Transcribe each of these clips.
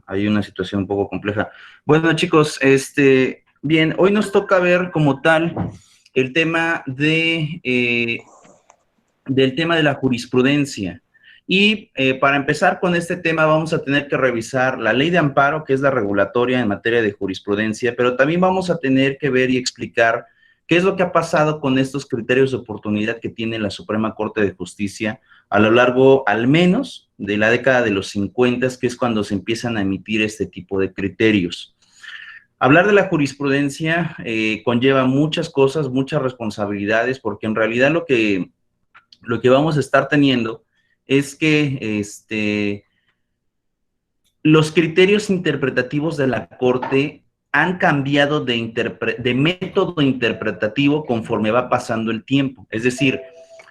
Hay una situación un poco compleja. Bueno, chicos, bien, hoy nos toca ver como tal el tema del tema de la jurisprudencia. Y para empezar con este tema vamos a tener que revisar la ley de amparo, que es la regulatoria en materia de jurisprudencia, pero también vamos a tener que ver y explicar qué es lo que ha pasado con estos criterios de oportunidad que tiene la Suprema Corte de Justicia a lo largo, al menos, de la década de los 50, que es cuando se empiezan a emitir este tipo de criterios. Hablar de la jurisprudencia conlleva muchas cosas, muchas responsabilidades, porque en realidad lo que vamos a estar teniendo es que los criterios interpretativos de la Corte han cambiado de método interpretativo conforme va pasando el tiempo. Es decir,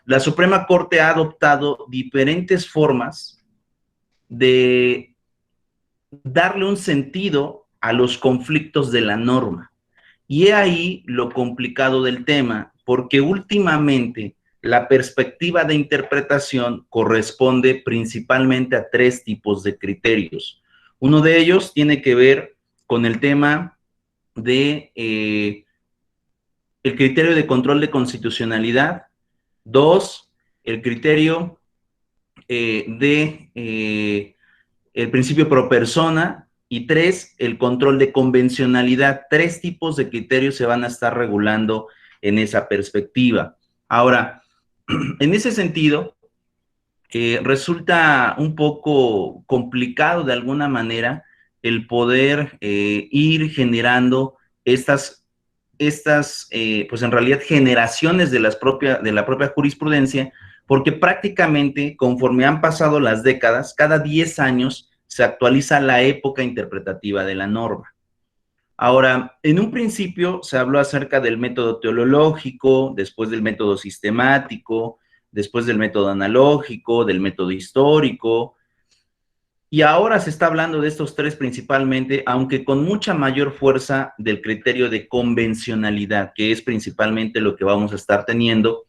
la Suprema Corte ha adoptado diferentes formas de darle un sentido a los conflictos de la norma. Y he ahí lo complicado del tema, porque últimamente la perspectiva de interpretación corresponde principalmente a tres tipos de criterios. Uno de ellos tiene que ver con el tema de el criterio de control de constitucionalidad. Dos, el criterio el principio pro persona. Y tres, el control de convencionalidad. Tres tipos de criterios se van a estar regulando en esa perspectiva. Ahora, en ese sentido, resulta un poco complicado de alguna manera el poder ir generando pues en realidad generaciones de la propia jurisprudencia, porque prácticamente conforme han pasado las décadas, cada 10 años se actualiza la época interpretativa de la norma. Ahora, en un principio se habló acerca del método teleológico, después del método sistemático, después del método analógico, del método histórico, y ahora se está hablando de estos tres principalmente, aunque con mucha mayor fuerza del criterio de convencionalidad, que es principalmente lo que vamos a estar teniendo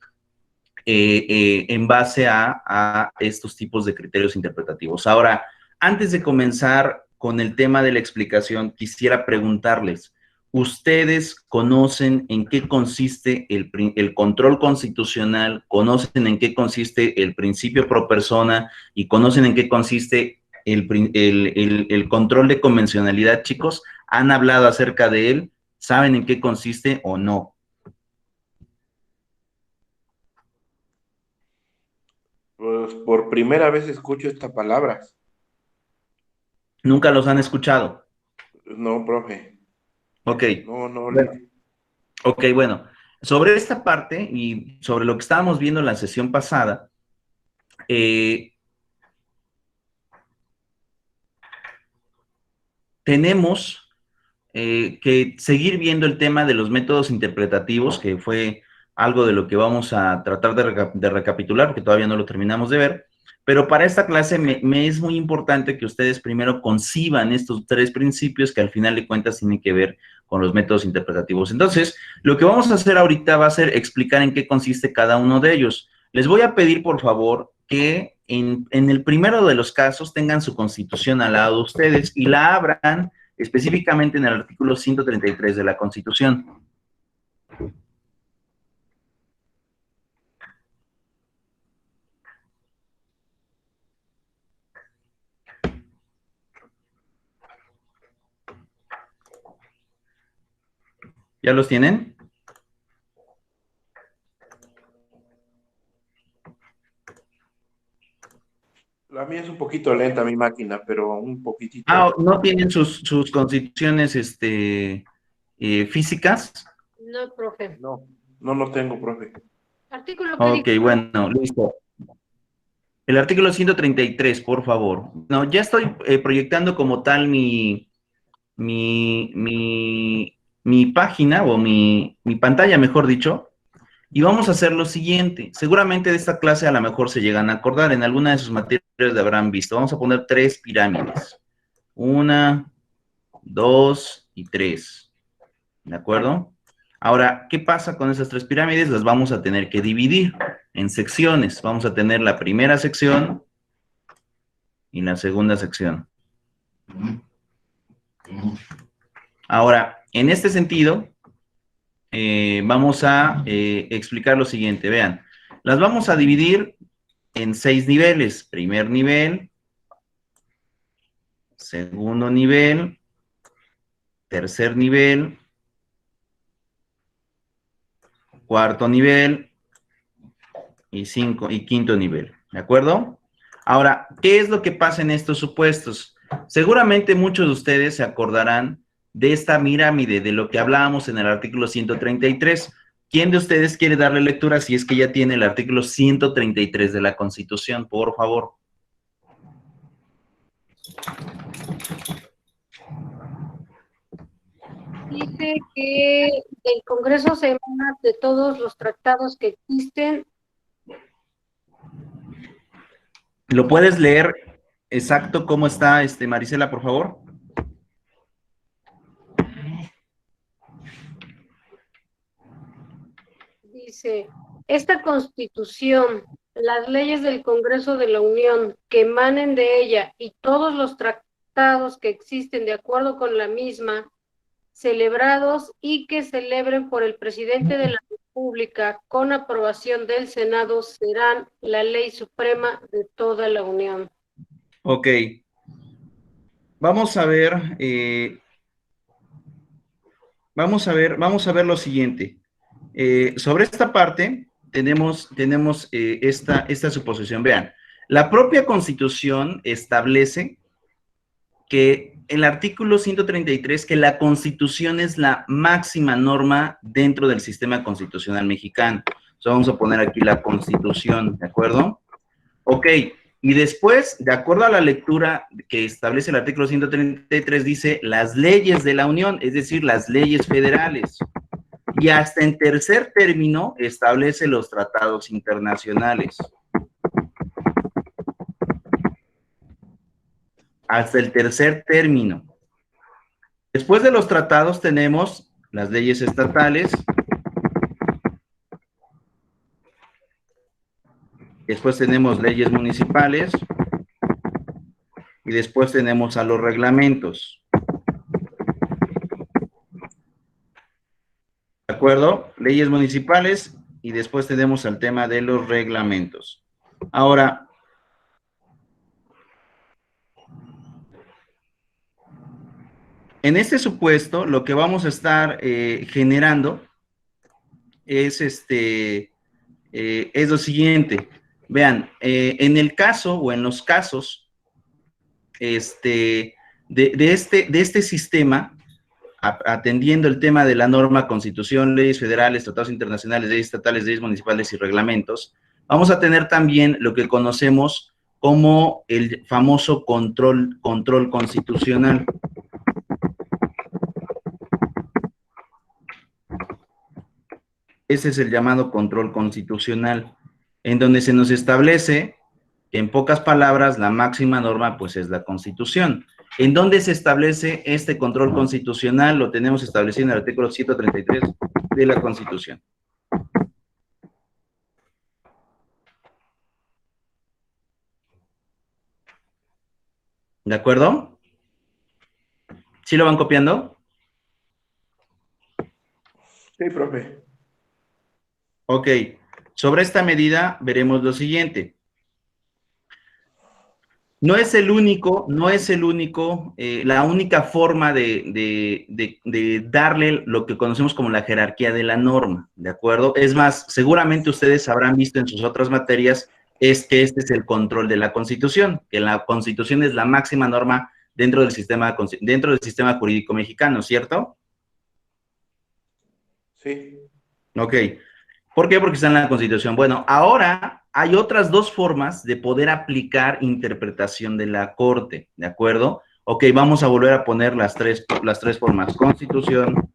en base a estos tipos de criterios interpretativos. Ahora, antes de comenzar con el tema de la explicación, quisiera preguntarles, ¿ustedes conocen en qué consiste el control constitucional? ¿Conocen en qué consiste el principio pro persona? ¿Y conocen en qué consiste el control de convencionalidad, chicos? ¿Han hablado acerca de él? ¿Saben en qué consiste o no? Pues por primera vez escucho esta palabra. ¿Nunca los han escuchado? No, profe. Ok, No, no. bueno, ok, bueno, sobre esta parte y sobre lo que estábamos viendo en la sesión pasada, eh, tenemos que seguir viendo el tema de los métodos interpretativos, que fue algo de lo que vamos a tratar de recapitular, porque todavía no lo terminamos de ver, pero para esta clase me es muy importante que ustedes primero conciban estos tres principios que al final de cuentas tienen que ver con los métodos interpretativos. Entonces, lo que vamos a hacer ahorita va a ser explicar en qué consiste cada uno de ellos. Les voy a pedir, por favor, que en el primero de los casos tengan su constitución al lado de ustedes y la abran específicamente en el artículo 133 de la Constitución. ¿Ya los tienen? La mía es un poquito lenta, mi máquina, pero un poquitito. Ah, ¿no tienen sus constituciones físicas? No, profe. No, no tengo, profe. Artículo que Ok, dice. bueno, listo. El artículo 133, por favor. No, ya estoy proyectando como tal mi página o mi pantalla, mejor dicho, y vamos a hacer lo siguiente. Seguramente de esta clase a lo mejor se llegan a acordar, en alguna de sus materias de habrán visto. Vamos a poner tres pirámides. 1, 2 y 3. ¿De acuerdo? Ahora, ¿qué pasa con esas tres pirámides? Las vamos a tener que dividir en secciones. Vamos a tener la primera sección y la segunda sección. Ahora, en este sentido, vamos a explicar lo siguiente. Vean, las vamos a dividir en 6 niveles. Primer nivel, segundo nivel, tercer nivel, cuarto nivel y quinto nivel. ¿De acuerdo? Ahora, ¿qué es lo que pasa en estos supuestos? Seguramente muchos de ustedes se acordarán de esta pirámide, de lo que hablábamos en el artículo 133. ¿Quién de ustedes quiere darle lectura si es que ya tiene el artículo 133 de la Constitución? Por favor. Dice que el Congreso se emana de todos los tratados que existen. ¿Lo puedes leer exacto cómo está, Marisela, por favor? Dice, esta Constitución, las leyes del Congreso de la Unión que emanen de ella y todos los tratados que existen de acuerdo con la misma, celebrados y que celebren por el presidente de la República con aprobación del Senado, serán la ley suprema de toda la Unión. Ok. Vamos a ver, vamos a ver lo siguiente. Sobre esta parte tenemos esta suposición. Vean, la propia Constitución establece que el artículo 133, que la Constitución es la máxima norma dentro del sistema constitucional mexicano. Entonces vamos a poner aquí la Constitución, ¿de acuerdo? Ok, y después, de acuerdo a la lectura que establece el artículo 133, dice las leyes de la Unión, es decir, las leyes federales. Y hasta en tercer término establece los tratados internacionales. Hasta el tercer término. Después de los tratados tenemos las leyes estatales. Después tenemos leyes municipales. Y después tenemos a los reglamentos. ¿De acuerdo? Leyes municipales y después tenemos el tema de los reglamentos. Ahora, en este supuesto, lo que vamos a estar generando es, es lo siguiente. Vean, en el caso o en los casos de este sistema, atendiendo el tema de la norma, constitución, leyes federales, tratados internacionales, leyes estatales, leyes municipales y reglamentos, vamos a tener también lo que conocemos como el famoso control constitucional. Ese es el llamado control constitucional, en donde se nos establece que, en pocas palabras, la máxima norma, pues, es la Constitución. ¿En dónde se establece este control constitucional? Lo tenemos establecido en el artículo 133 de la Constitución. ¿De acuerdo? ¿Sí lo van copiando? Sí, profe. Ok. Sobre esta medida veremos lo siguiente. No es el único, la única forma de darle lo que conocemos como la jerarquía de la norma, ¿de acuerdo? Es más, seguramente ustedes habrán visto en sus otras materias, es que este es el control de la Constitución, que la Constitución es la máxima norma dentro del sistema jurídico mexicano, ¿cierto? Sí. Ok. ¿Por qué? Porque está en la Constitución. Bueno, ahora hay otras dos formas de poder aplicar interpretación de la Corte, ¿de acuerdo? Ok, vamos a volver a poner las tres formas. Constitución,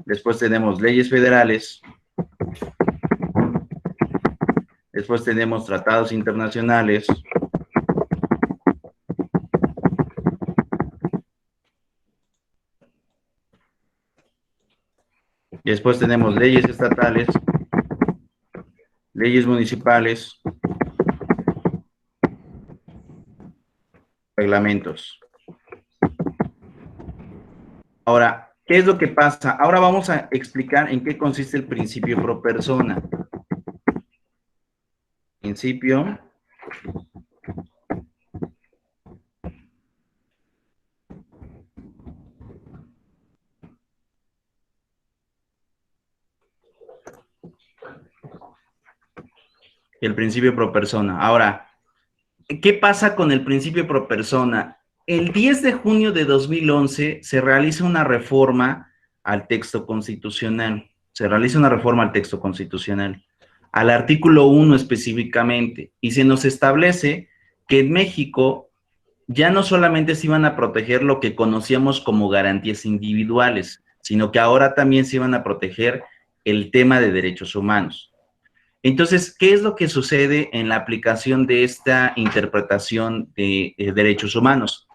después tenemos leyes federales, después tenemos tratados internacionales, después tenemos leyes estatales, leyes municipales, reglamentos. Ahora, ¿qué es lo que pasa? Ahora vamos a explicar en qué consiste el principio pro persona. Principio el principio pro persona. Ahora, ¿qué pasa con el principio pro persona? El 10 de junio de 2011 se realiza una reforma al texto constitucional. Se realiza una reforma al texto constitucional, al artículo 1 específicamente, y se nos establece que en México ya no solamente se iban a proteger lo que conocíamos como garantías individuales, sino que ahora también se iban a proteger el tema de derechos humanos. Entonces, ¿qué es lo que sucede en la aplicación de esta interpretación de derechos humanos?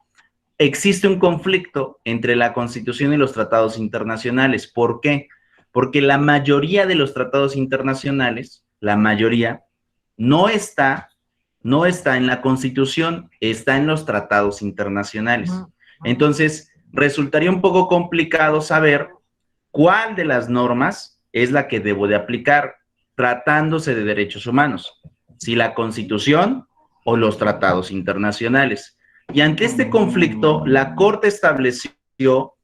Existe un conflicto entre la Constitución y los tratados internacionales. ¿Por qué? Porque la mayoría de los tratados internacionales, la mayoría, no está en la Constitución, está en los tratados internacionales. Entonces, resultaría un poco complicado saber cuál de las normas es la que debo de aplicar tratándose de derechos humanos, si la Constitución o los tratados internacionales. Y ante este conflicto, la Corte estableció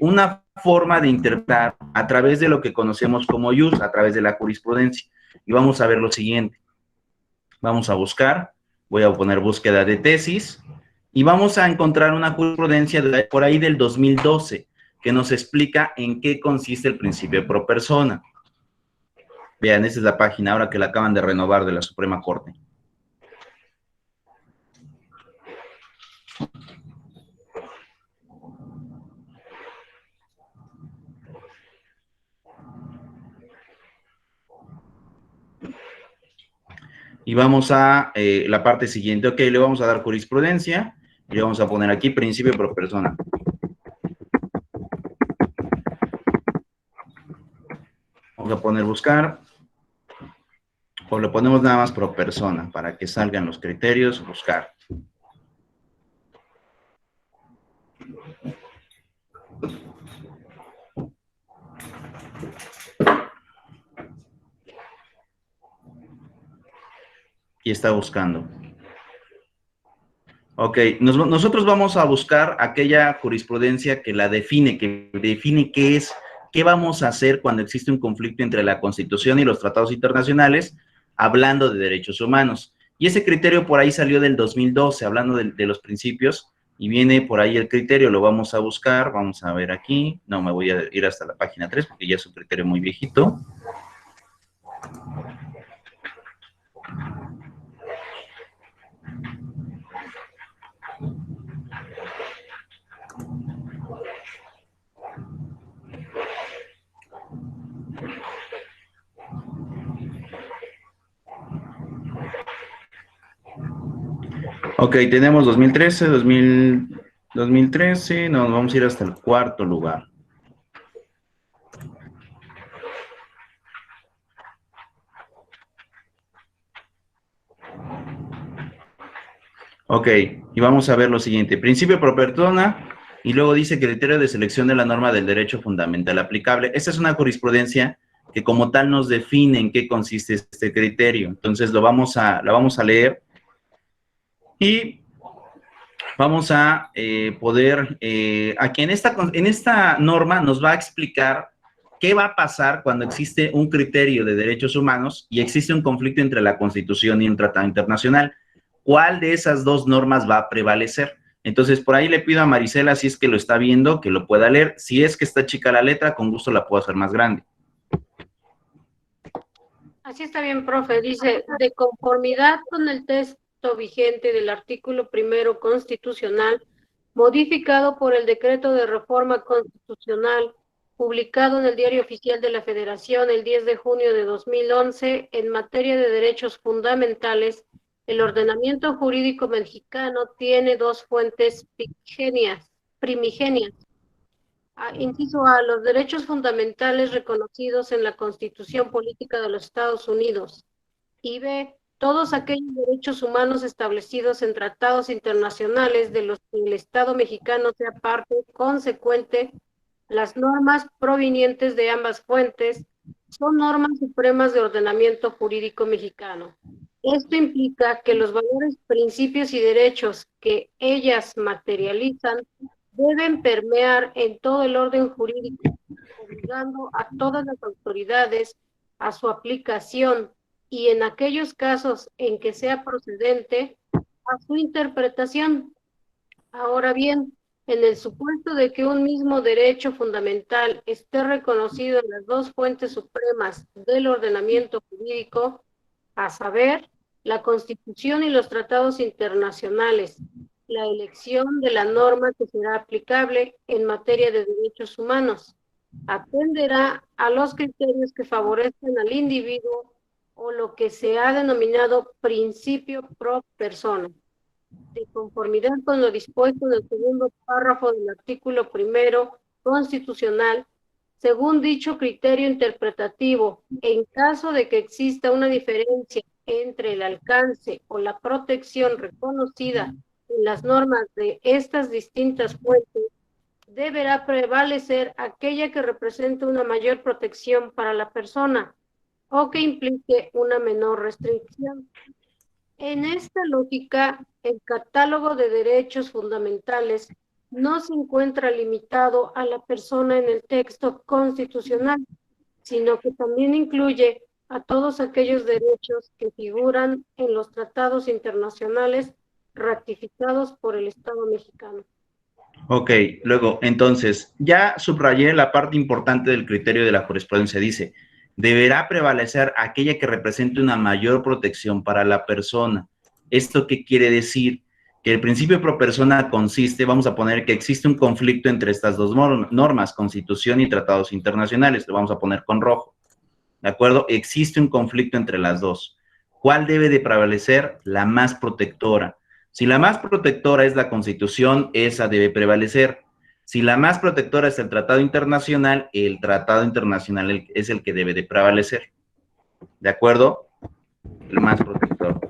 una forma de interpretar a través de lo que conocemos como ius, a través de la jurisprudencia. Y vamos a ver lo siguiente. Vamos a buscar, voy a poner búsqueda de tesis, y vamos a encontrar una jurisprudencia por ahí del 2012, que nos explica en qué consiste el principio pro persona. Vean, esta es la página ahora que la acaban de renovar de la Suprema Corte. Y vamos a la parte siguiente. Ok, le vamos a dar jurisprudencia y le vamos a poner aquí principio pro persona. Vamos a poner buscar. O le ponemos nada más pro persona para que salgan los criterios, buscar. Y está buscando. Ok, nosotros vamos a buscar aquella jurisprudencia que la define, qué es, qué vamos a hacer cuando existe un conflicto entre la Constitución y los tratados internacionales, hablando de derechos humanos. Y ese criterio por ahí salió del 2012, hablando de los principios, y viene por ahí el criterio, lo vamos a buscar, vamos a ver aquí, no, me voy a ir hasta la página 3, porque ya es un criterio muy viejito. Ok, tenemos 2013, 2013, nos vamos a ir hasta el cuarto lugar. Ok, y vamos a ver lo siguiente. Principio pro persona, y luego dice criterio de selección de la norma del derecho fundamental aplicable. Esta es una jurisprudencia que como tal nos define en qué consiste este criterio. Entonces la vamos a leer y vamos a poder, aquí en esta norma nos va a explicar qué va a pasar cuando existe un criterio de derechos humanos y existe un conflicto entre la Constitución y un tratado internacional. ¿Cuál de esas dos normas va a prevalecer? Entonces, por ahí le pido a Marisela, si es que lo está viendo, que lo pueda leer. Si es que está chica la letra, con gusto la puedo hacer más grande. Así está bien, profe. Dice, de conformidad con el texto vigente del artículo 1 constitucional, modificado por el decreto de reforma constitucional, publicado en el Diario Oficial de la Federación el 10 de junio de 2011, en materia de derechos fundamentales, el ordenamiento jurídico mexicano tiene dos fuentes primigenias. Inciso A, los derechos fundamentales reconocidos en la Constitución Política de los Estados Unidos. Y B, todos aquellos derechos humanos establecidos en tratados internacionales de los que el Estado mexicano sea parte consecuente. Las normas provenientes de ambas fuentes son normas supremas de ordenamiento jurídico mexicano. Esto implica que los valores, principios y derechos que ellas materializan deben permear en todo el orden jurídico, obligando a todas las autoridades a su aplicación y en aquellos casos en que sea procedente a su interpretación. Ahora bien, en el supuesto de que un mismo derecho fundamental esté reconocido en las dos fuentes supremas del ordenamiento jurídico, a saber, la Constitución y los tratados internacionales, la elección de la norma que será aplicable en materia de derechos humanos atenderá a los criterios que favorezcan al individuo o lo que se ha denominado principio pro persona, de conformidad con lo dispuesto en el segundo párrafo del artículo primero constitucional, según dicho criterio interpretativo, en caso de que exista una diferencia entre el alcance o la protección reconocida en las normas de estas distintas fuentes, deberá prevalecer aquella que represente una mayor protección para la persona o que implique una menor restricción. En esta lógica, el catálogo de derechos fundamentales no se encuentra limitado a la persona en el texto constitucional, sino que también incluye a todos aquellos derechos que figuran en los tratados internacionales ratificados por el Estado mexicano. Ok, luego, entonces, ya subrayé la parte importante del criterio de la jurisprudencia. Dice, deberá prevalecer aquella que represente una mayor protección para la persona. ¿Esto qué quiere decir? Que el principio pro persona consiste, vamos a poner que existe un conflicto entre estas dos normas, Constitución y tratados internacionales, lo vamos a poner con rojo, ¿de acuerdo? Existe un conflicto entre las dos. ¿Cuál debe de prevalecer? La más protectora. Si la más protectora es la Constitución, esa debe prevalecer. Si la más protectora es el tratado internacional es el que debe de prevalecer. ¿De acuerdo? El más protector.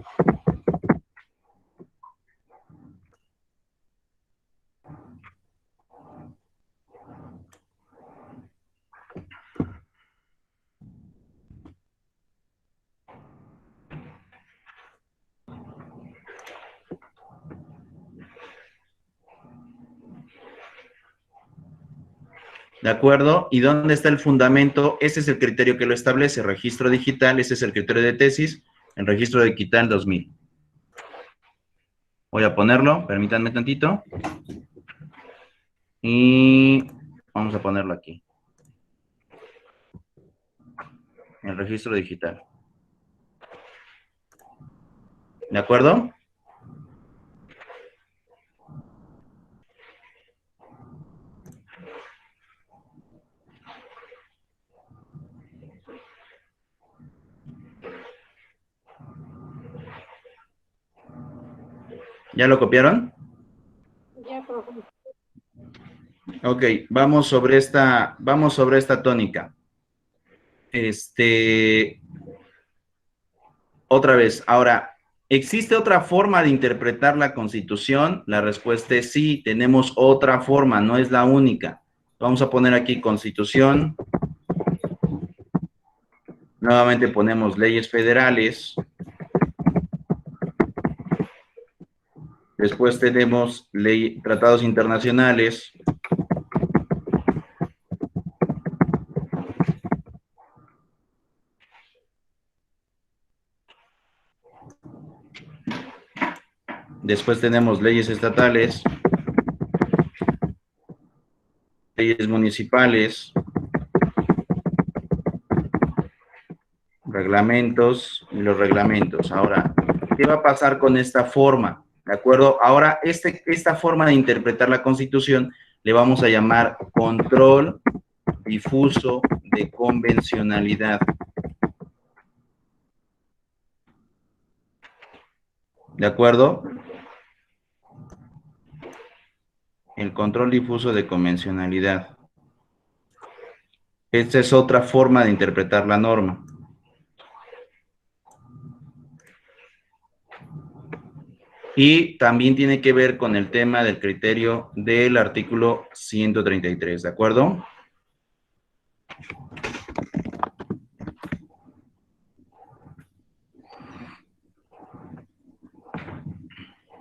¿De acuerdo? ¿Y dónde está el fundamento? Ese es el criterio que lo establece, registro digital, ese es el criterio de tesis, el registro digital 2000. Voy a ponerlo, permítanme tantito. Y vamos a ponerlo aquí. El registro digital. ¿De acuerdo? ¿Ya lo copiaron? Ya, profe. Ok, vamos sobre esta tónica. Otra vez, ahora, ¿existe otra forma de interpretar la Constitución? La respuesta es sí, tenemos otra forma, no es la única. Vamos a poner aquí Constitución. Nuevamente ponemos leyes federales. Después tenemos tratados internacionales. Después tenemos leyes estatales, leyes municipales, reglamentos y los reglamentos. Ahora, ¿qué va a pasar con esta forma? ¿De acuerdo? Ahora, esta forma de interpretar la Constitución le vamos a llamar control difuso de convencionalidad. ¿De acuerdo? El control difuso de convencionalidad. Esta es otra forma de interpretar la norma. Y también tiene que ver con el tema del criterio del artículo 133, ¿de acuerdo?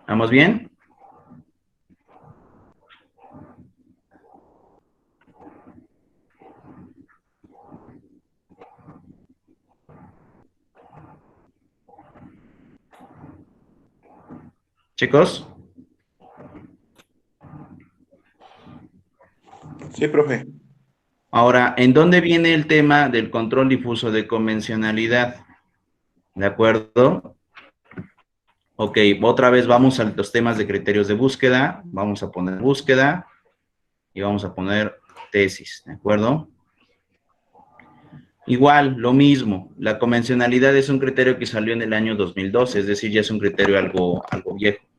¿Vamos bien? Chicos, Sí, profe. ahora, ¿en dónde viene el tema del control difuso de convencionalidad? ¿De acuerdo? Ok, otra vez vamos a los temas de criterios de búsqueda. Vamos a poner búsqueda y vamos a poner tesis, ¿de acuerdo? Igual, lo mismo. La convencionalidad es un criterio que salió en el año 2012, es decir, ya es un criterio algo viejo.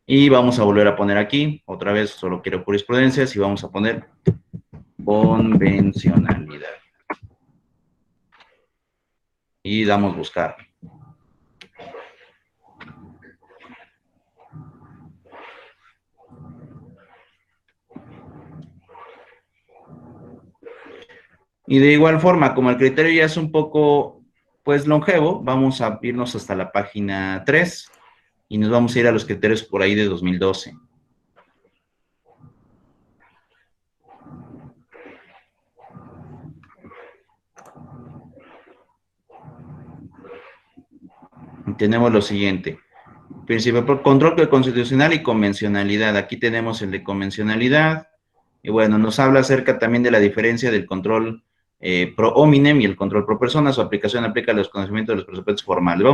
Y vamos a volver a poner aquí, otra vez, solo quiero jurisprudencias y vamos a poner convencionalidad. Y damos buscar. Y de igual forma, como el criterio ya es un poco, pues, longevo, vamos a irnos hasta la página 3 y nos vamos a ir a los criterios por ahí de 2012. Y tenemos lo siguiente. Principio por control constitucional y convencionalidad. Aquí tenemos el de convencionalidad. Y bueno, nos habla acerca también de la diferencia del control pro hominem y el control pro persona. Su aplicación aplica a los conocimientos de los presupuestos formales.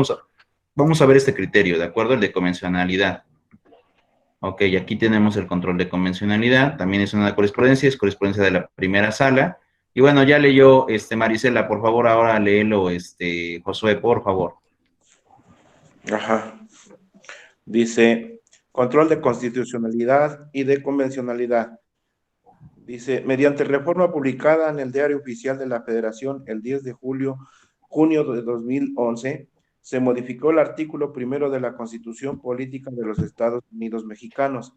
Vamos a ver este criterio, ¿de acuerdo? El de convencionalidad. Ok, aquí tenemos el control de convencionalidad. También es una jurisprudencia, es jurisprudencia de la primera sala. Y bueno, ya leyó Marisela, por favor, ahora léelo, Josué, por favor. Ajá. Dice, control de constitucionalidad y de convencionalidad. Dice, mediante reforma publicada en el Diario Oficial de la Federación el 10 de junio de 2011, se modificó el artículo primero de la Constitución Política de los Estados Unidos Mexicanos,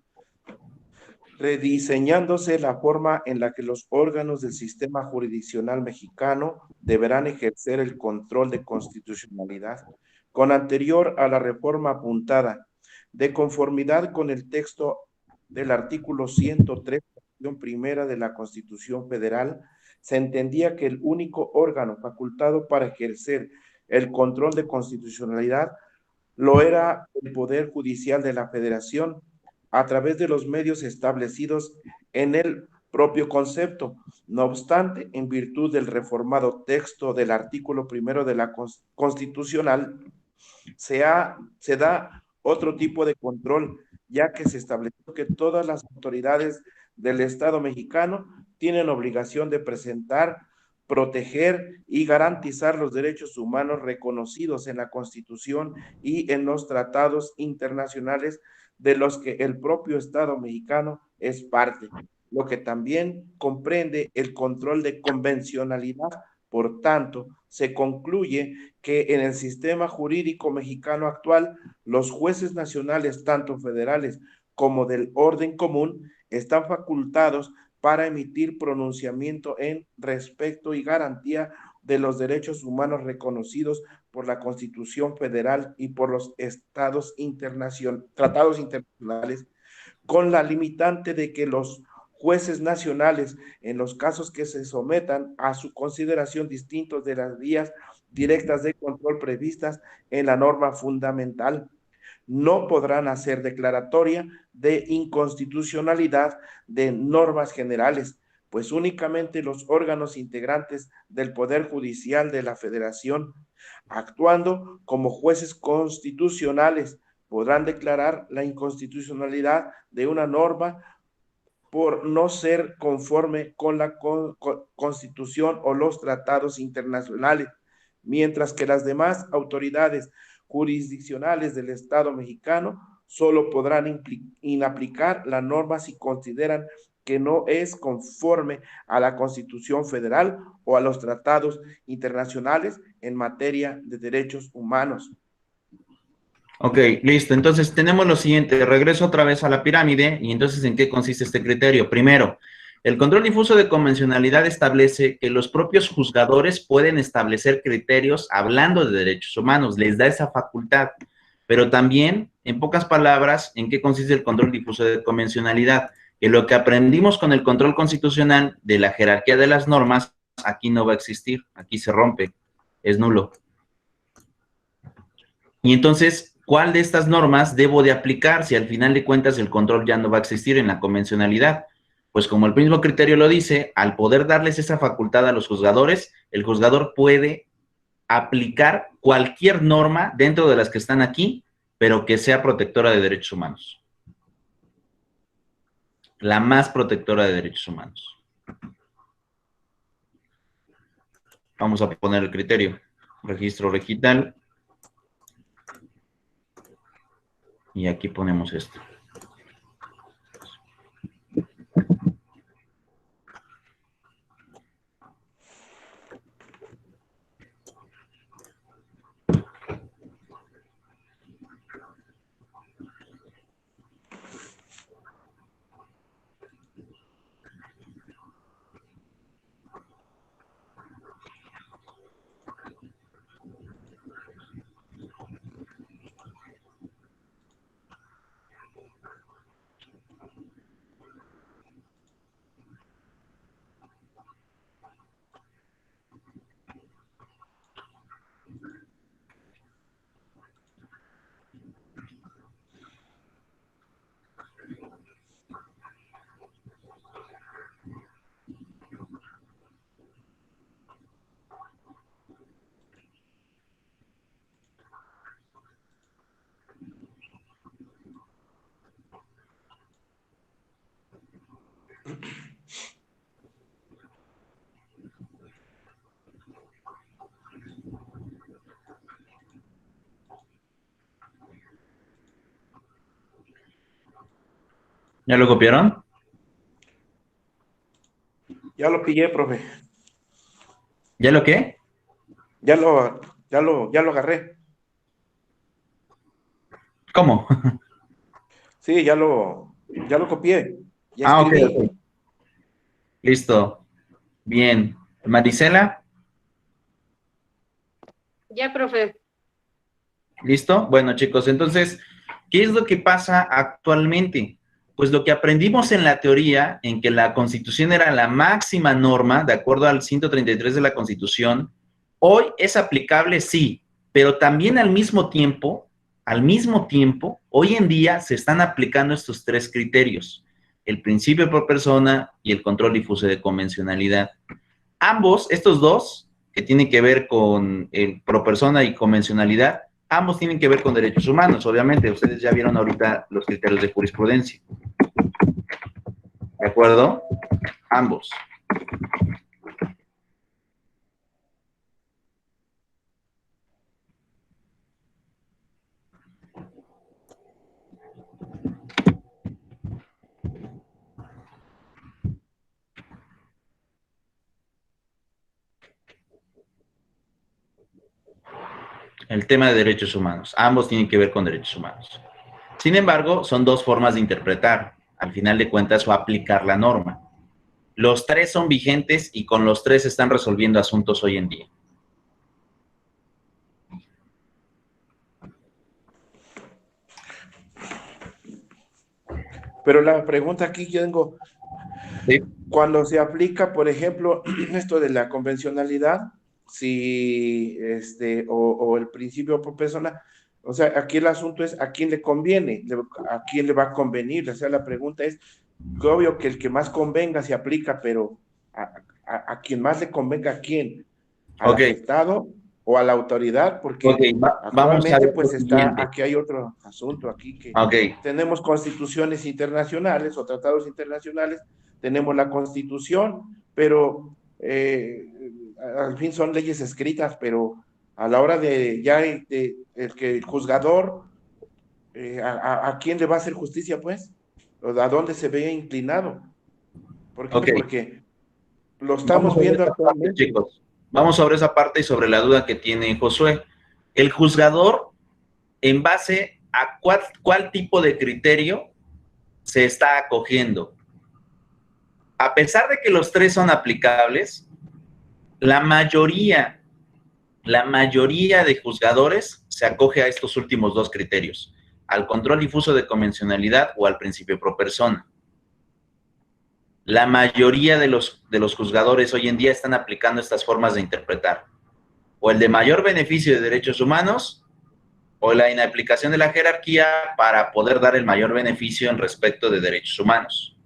rediseñándose la forma en la que los órganos del sistema jurisdiccional mexicano deberán ejercer el control de constitucionalidad, con anterior a la reforma apuntada, de conformidad con el texto del artículo 103, primera de la Constitución Federal, se entendía que el único órgano facultado para ejercer el control de constitucionalidad lo era el Poder Judicial de la Federación, a través de los medios establecidos en el propio concepto. No obstante, en virtud del reformado texto del artículo primero de la Constitucional, se da otro tipo de control, ya que se estableció que todas las autoridades del Estado mexicano tienen obligación de presentar, proteger y garantizar los derechos humanos reconocidos en la Constitución y en los tratados internacionales de los que el propio Estado mexicano es parte, lo que también comprende el control de convencionalidad. Por tanto, se concluye que en el sistema jurídico mexicano actual, los jueces nacionales, tanto federales como del orden común, están facultados para emitir pronunciamiento en respecto y garantía de los derechos humanos reconocidos por la Constitución Federal y por los tratados internacionales, con la limitante de que los jueces nacionales, en los casos que se sometan a su consideración distintos de las vías directas de control previstas en la norma fundamental, no podrán hacer declaratoria de inconstitucionalidad de normas generales, pues únicamente los órganos integrantes del Poder Judicial de la Federación, actuando como jueces constitucionales, podrán declarar la inconstitucionalidad de una norma por no ser conforme con la Constitución o los tratados internacionales, mientras que las demás autoridades jurisdiccionales del Estado mexicano solo podrán inaplicar la norma si consideran que no es conforme a la Constitución Federal o a los tratados internacionales en materia de derechos humanos. Ok, listo. Entonces tenemos lo siguiente. Regreso otra vez a la pirámide y entonces ¿en qué consiste este criterio? Primero, el control difuso de convencionalidad establece que los propios juzgadores pueden establecer criterios hablando de derechos humanos, les da esa facultad. Pero también, en pocas palabras, ¿en qué consiste el control difuso de convencionalidad? Que lo que aprendimos con el control constitucional de la jerarquía de las normas, aquí no va a existir, aquí se rompe, es nulo. Y entonces, ¿cuál de estas normas debo de aplicar si al final de cuentas el control ya no va a existir en la convencionalidad? Pues como el mismo criterio lo dice, al poder darles esa facultad a los juzgadores, el juzgador puede aplicar cualquier norma dentro de las que están aquí, pero que sea protectora de derechos humanos. La más protectora de derechos humanos. Vamos a poner el criterio. Registro digital. Y aquí ponemos esto. ¿Ya lo copiaron? Ya lo pillé, profe. ¿Ya lo qué? Ya lo agarré. ¿Cómo? Sí, ya lo copié. Ya Ah, ok, escribí. ok. Listo. Bien. Marisela, Ya, profe. ¿listo? Bueno, chicos, entonces, ¿qué es lo que pasa actualmente? Pues lo que aprendimos en la teoría, en que la Constitución era la máxima norma, de acuerdo al 133 de la Constitución, hoy es aplicable, sí, pero también al mismo tiempo, hoy en día se están aplicando estos tres criterios, el principio por persona y el control difuso de convencionalidad. Ambos, estos dos, que tienen que ver con el pro persona y convencionalidad, ambos tienen que ver con derechos humanos, obviamente. Ustedes ya vieron ahorita los criterios de jurisprudencia. ¿De acuerdo? Ambos. El tema de derechos humanos. Ambos tienen que ver con derechos humanos. Sin embargo, son dos formas de interpretar, al final de cuentas, o aplicar la norma. Los tres son vigentes y con los tres se están resolviendo asuntos hoy en día. Pero la pregunta aquí yo tengo, ¿Sí? cuando se aplica, por ejemplo, esto de la convencionalidad, si o el principio por persona, o sea, aquí el asunto es a quién le conviene, a quién le va a convenir. O sea, la pregunta es, que obvio que el que más convenga se aplica, pero a quien más le convenga, ¿a quién? ¿Al Ok, afectado o a la autoridad? ok, Porque vamos a actualmente, ver lo pues siguiente. aquí hay otro asunto aquí que Ok, tenemos constituciones internacionales o tratados internacionales, tenemos la Constitución, pero al fin son leyes escritas, pero a la hora de ya el que el juzgador, a quién le va a hacer justicia, pues, o a dónde se ve inclinado. ¿Por qué? ok. Porque lo Vamos estamos sobre viendo esa parte, actualmente. chicos. Vamos sobre esa parte y sobre la duda que tiene Josué. El juzgador en base a cuál tipo de criterio se está acogiendo. A pesar de que los tres son aplicables, la mayoría de juzgadores se acoge a estos últimos dos criterios, al control difuso de convencionalidad o al principio pro persona. La mayoría de los juzgadores hoy en día están aplicando estas formas de interpretar, o el de mayor beneficio de derechos humanos, o la inaplicación de la jerarquía para poder dar el mayor beneficio en respecto de derechos humanos.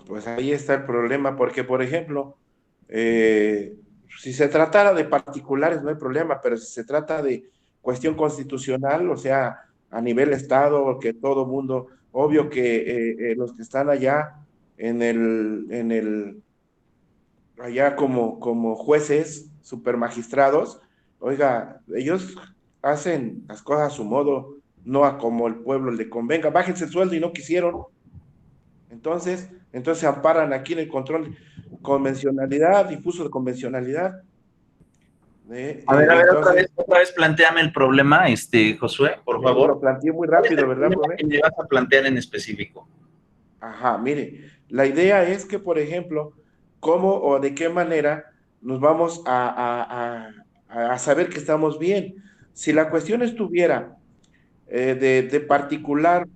Pues ahí está el problema, porque, por ejemplo, si se tratara de particulares no hay problema, pero si se trata de cuestión constitucional, o sea, a nivel Estado, que todo mundo, obvio que los que están allá allá como jueces, supermagistrados, oiga, ellos hacen las cosas a su modo, no a como el pueblo le convenga. Bájense el sueldo y no quisieron. Entonces se amparan aquí en el control convencionalidad, difuso de convencionalidad. A ver, otra vez plantéame el problema, Josué, por favor. Lo planteé muy rápido, ¿verdad, profe? ¿Qué me vas a plantear en específico? Ajá, mire, la idea es que, por ejemplo, cómo o de qué manera nos vamos a saber que estamos bien. Si la cuestión estuviera de particular,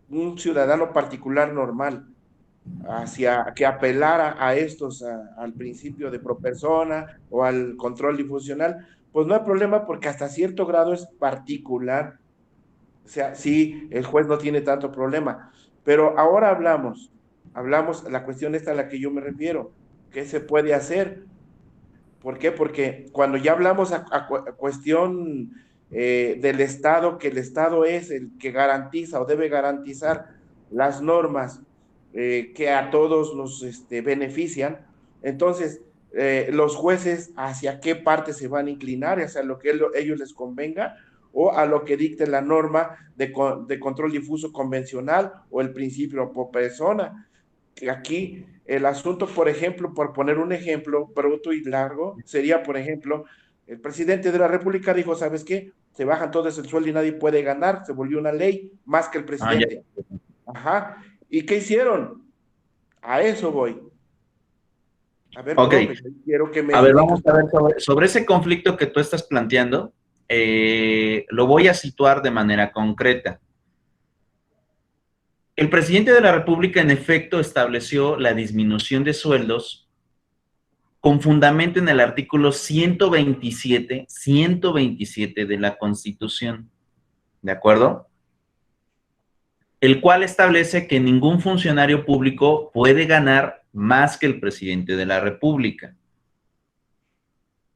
un ciudadano particular normal, hacia que apelara a estos, al principio de pro persona o al control difusional, pues no hay problema porque hasta cierto grado es particular. O sea, sí, el juez no tiene tanto problema. Pero ahora hablamos, la cuestión esta a la que yo me refiero, ¿qué se puede hacer? ¿Por qué? Porque cuando ya hablamos a cuestión del Estado, que el Estado es el que garantiza o debe garantizar las normas que a todos nos benefician, entonces los jueces hacia qué parte se van a inclinar, hacia lo que ellos les convenga, o a lo que dicte la norma de control difuso convencional o el principio por persona. Aquí el asunto, por ejemplo, por poner un ejemplo bruto y largo, sería, por ejemplo, el presidente de la República dijo, ¿sabes qué? Se bajan todos el sueldo y nadie puede ganar, se volvió una ley más que el presidente. Ajá. ¿Y qué hicieron? A eso voy. A ver, okay. Profe, quiero que me... A ver, vamos a ver sobre ese conflicto que tú estás planteando. Lo voy a situar de manera concreta. El presidente de la República, en efecto, estableció la disminución de sueldos con fundamento en el artículo 127 de la Constitución, ¿de acuerdo? El cual establece que ningún funcionario público puede ganar más que el presidente de la República.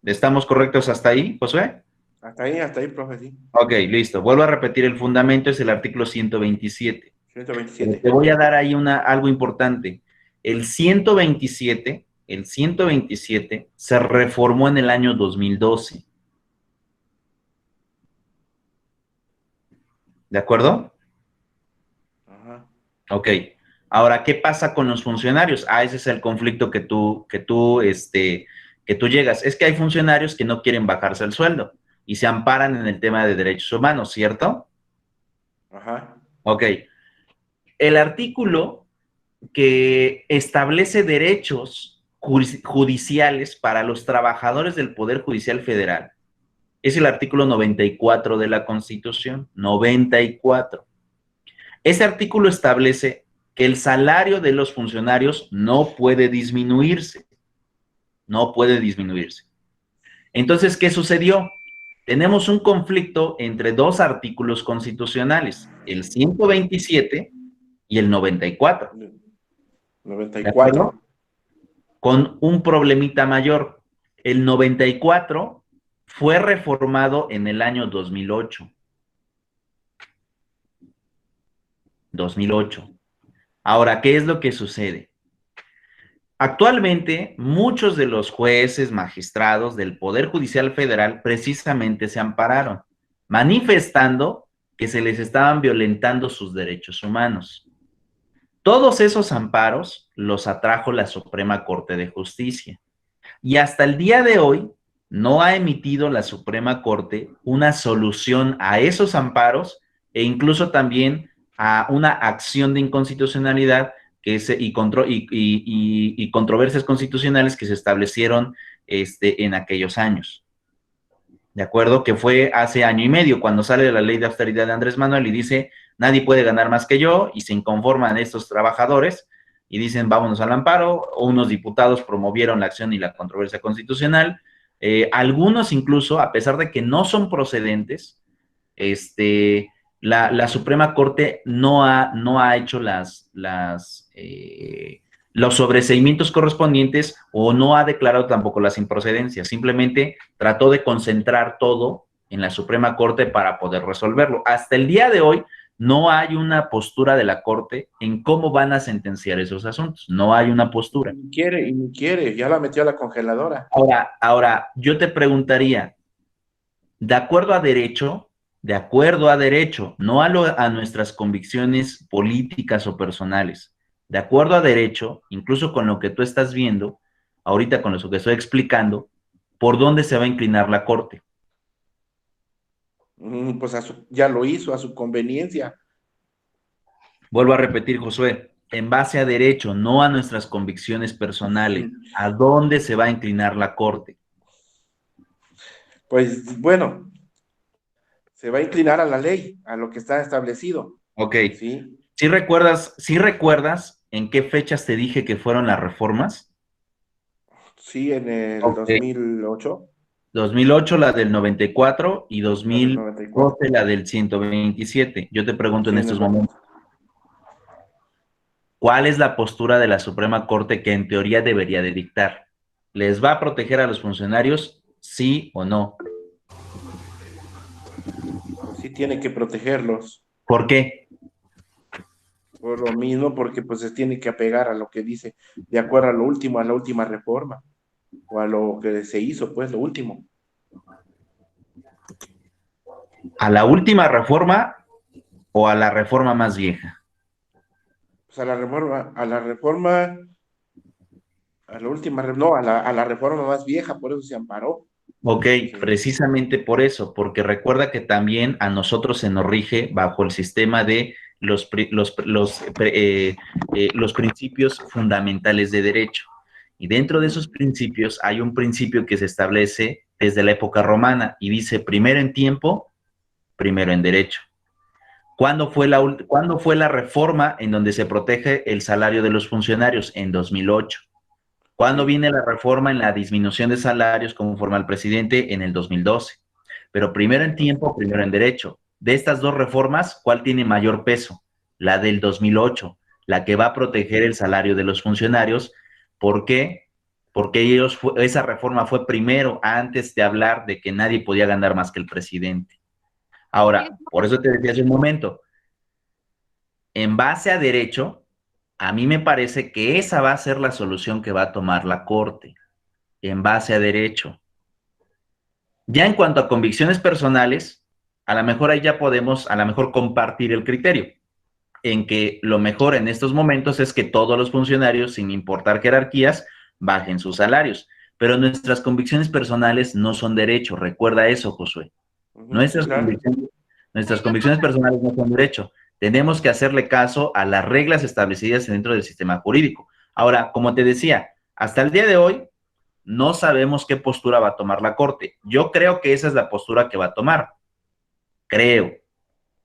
¿Estamos correctos hasta ahí, Josué? Hasta ahí, profe, sí. Ok, listo. Vuelvo a repetir, el fundamento es el artículo 127. 127. Te voy a dar ahí algo importante. El 127 se reformó en el año 2012. ¿De acuerdo? Ajá. Ok. Ahora, ¿qué pasa con los funcionarios? Ese es el conflicto que tú llegas. Es que hay funcionarios que no quieren bajarse el sueldo y se amparan en el tema de derechos humanos, ¿cierto? Ajá. Ok. El artículo que establece derechos judiciales para los trabajadores del Poder Judicial Federal es el artículo 94 de la Constitución. 94. Ese artículo establece que el salario de los funcionarios no puede disminuirse. No puede disminuirse. Entonces, ¿qué sucedió? Tenemos un conflicto entre dos artículos constitucionales, el 127 y el 94. 94. Con un problemita mayor. El 94 fue reformado en el año 2008. 2008. Ahora, ¿qué es lo que sucede? Actualmente, muchos de los jueces, magistrados del Poder Judicial Federal precisamente se ampararon, manifestando que se les estaban violentando sus derechos humanos. Todos esos amparos los atrajo la Suprema Corte de Justicia. Y hasta el día de hoy, no ha emitido la Suprema Corte una solución a esos amparos e incluso también a una acción de inconstitucionalidad y controversias constitucionales que se establecieron en aquellos años. ¿De acuerdo? Que fue hace año y medio, cuando sale la ley de austeridad de Andrés Manuel y dice, nadie puede ganar más que yo, y se inconforman estos trabajadores y dicen, vámonos al amparo. Unos diputados promovieron la acción y la controversia constitucional. Algunos incluso, a pesar de que no son procedentes, la Suprema Corte no ha hecho los sobreseimientos correspondientes o no ha declarado tampoco las improcedencias, simplemente trató de concentrar todo en la Suprema Corte para poder resolverlo. Hasta el día de hoy no hay una postura de la Corte en cómo van a sentenciar esos asuntos, no hay una postura. Y ni quiere, ya la metió a la congeladora. Ahora, yo te preguntaría, de acuerdo a derecho, no a nuestras convicciones políticas o personales, de acuerdo a derecho, incluso con lo que tú estás viendo, ahorita con lo que estoy explicando, ¿por dónde se va a inclinar la Corte? Pues ya lo hizo a su conveniencia. Vuelvo a repetir, Josué, en base a derecho, no a nuestras convicciones personales, ¿a dónde se va a inclinar la Corte? Pues bueno, se va a inclinar a la ley, a lo que está establecido. Ok. ¿Sí? ¿Sí recuerdas en qué fechas te dije que fueron las reformas? Sí, en el Ok. 2008, 2008 la del 94 y la del 94. 2012 la del 127. Yo te pregunto Sí, en en el estos momentos, ¿cuál es la postura de la Suprema Corte que en teoría debería de dictar? ¿Les va a proteger a los funcionarios, sí o no? pues sí tiene que protegerlos. ¿Por qué? Por lo mismo, porque pues se tiene que apegar a lo que dice, de acuerdo a lo último, a la última reforma, o a lo que se hizo, pues lo último. ¿A la última reforma o a la reforma más vieja? Pues a la última, no, a la reforma más vieja, por eso se amparó. Ok, Sí. precisamente por eso, porque recuerda que también a nosotros se nos rige bajo el sistema de los principios fundamentales de derecho. Y dentro de esos principios hay un principio que se establece desde la época romana y dice primero en tiempo, primero en derecho. ¿Cuándo fue la reforma en donde se protege el salario de los funcionarios? En 2008. ¿Cuándo Sí. viene la reforma en la disminución de salarios conforme al presidente? En el 2012. Pero primero en tiempo, primero en derecho. De estas dos reformas, ¿cuál tiene mayor peso? La del 2008, la que va a proteger el salario de los funcionarios. ¿Por qué? Porque esa reforma fue primero, antes de hablar de que nadie podía ganar más que el presidente. Ahora, por eso te decía hace un momento, en base a derecho, a mí me parece que esa va a ser la solución que va a tomar la Corte, en base a derecho. Ya en cuanto a convicciones personales, a lo mejor ahí ya podemos, a lo mejor compartir el criterio, en que lo mejor en estos momentos es que todos los funcionarios, sin importar jerarquías, bajen sus salarios. Pero nuestras convicciones personales no son derecho, recuerda eso, Josué. Sí, claro. Nuestras convicciones personales no son derecho. Tenemos que hacerle caso a las reglas establecidas dentro del sistema jurídico. Ahora, como te decía, hasta el día de hoy no sabemos qué postura va a tomar la Corte. Yo creo que esa es la postura que va a tomar. Creo.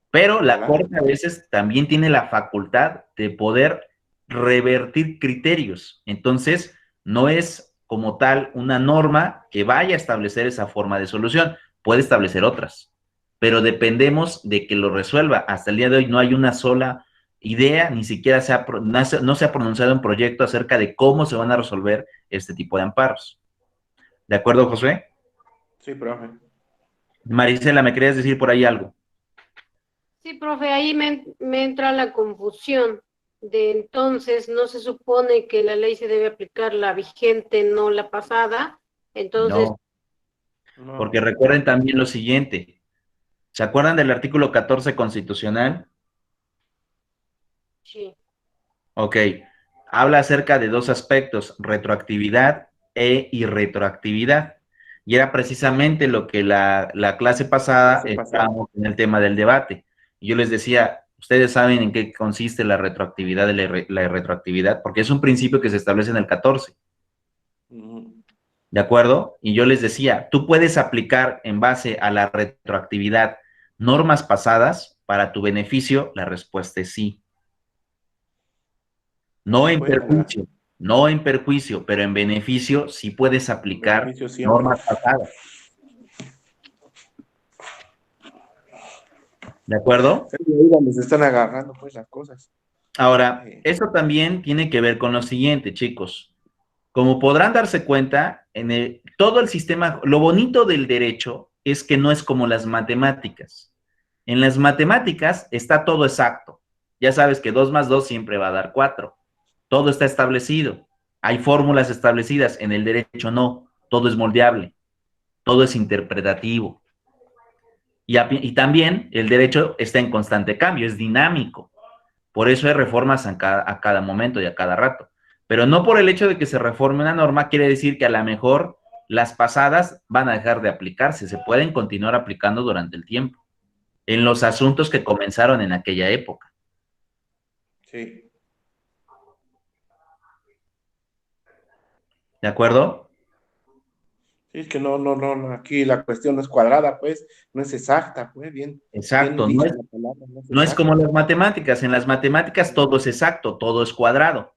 Pero la Ojalá. Corte a veces también tiene la facultad de poder revertir criterios. Entonces, no es como tal una norma que vaya a establecer esa forma de solución. Puede establecer otras, pero dependemos de que lo resuelva. Hasta el día de hoy no hay una sola idea, ni siquiera no se ha pronunciado un proyecto acerca de cómo se van a resolver este tipo de amparos. ¿De acuerdo, Josué? Sí, profe. Marisela, ¿me querías decir por ahí algo? Sí, profe, ahí me entra la confusión de entonces no se supone que la ley se debe aplicar la vigente, no la pasada. Entonces, No, porque No. recuerden también lo siguiente. ¿Se acuerdan del artículo 14 constitucional? sí, Ok. Habla acerca de dos aspectos, retroactividad e irretroactividad. Y era precisamente lo que la clase pasada estábamos en el tema del debate. Y yo les decía, ustedes saben en qué consiste la retroactividad de la irretroactividad, porque es un principio que se establece en el 14. ¿De acuerdo? Y yo les decía, tú puedes aplicar en base a la retroactividad normas pasadas para tu beneficio. La respuesta es sí. No en perjuicio, no en perjuicio, pero en beneficio sí puedes aplicar normas pasadas. ¿De acuerdo? Es ahí donde se están agarrando pues las cosas. Ahora, eso también tiene que ver con lo siguiente, chicos. Como podrán darse cuenta, todo el sistema, lo bonito del derecho es que no es como las matemáticas. En las matemáticas está todo exacto. Ya sabes que 2 más 2 siempre va a dar 4. Todo está establecido. Hay fórmulas establecidas. En el derecho no. Todo es moldeable. Todo es interpretativo. Y también el derecho está en constante cambio, es dinámico. Por eso hay reformas a cada momento y a cada rato. Pero no por el hecho de que se reforme una norma quiere decir que a lo mejor las pasadas van a dejar de aplicarse. Se pueden continuar aplicando durante el tiempo en los asuntos que comenzaron en aquella época. Sí. ¿De acuerdo? Sí, es que no, aquí la cuestión no es cuadrada, pues, no es exacta, pues, bien. Exacto, Bien no dicha es, la palabra, no es como las matemáticas. En las matemáticas todo es exacto, todo es cuadrado.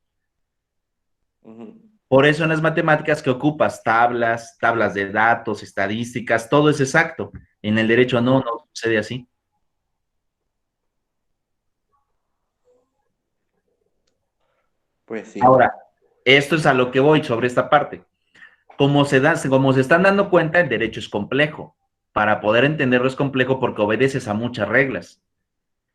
Por eso en las matemáticas que ocupas tablas de datos, estadísticas, todo es exacto. En el derecho no sucede así. Pues sí. Ahora, esto es a lo que voy sobre esta parte. Como se están dando cuenta, el derecho es complejo. Para poder entenderlo es complejo porque obedeces a muchas reglas.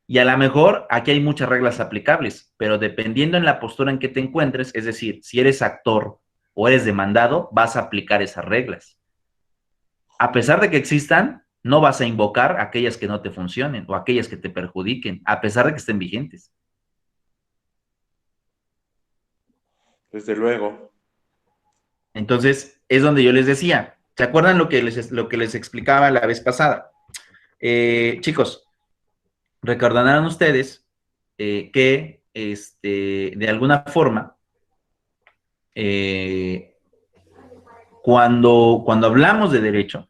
Y a lo mejor aquí hay muchas reglas aplicables, pero dependiendo en la postura en que te encuentres, es decir, si eres actor o eres demandado, vas a aplicar esas reglas. A pesar de que existan, no vas a invocar aquellas que no te funcionen o aquellas que te perjudiquen, a pesar de que estén vigentes. Desde luego. Entonces, es donde yo les decía, ¿se acuerdan lo que les explicaba la vez pasada? Chicos, recordarán ustedes que de alguna forma, cuando hablamos de derecho,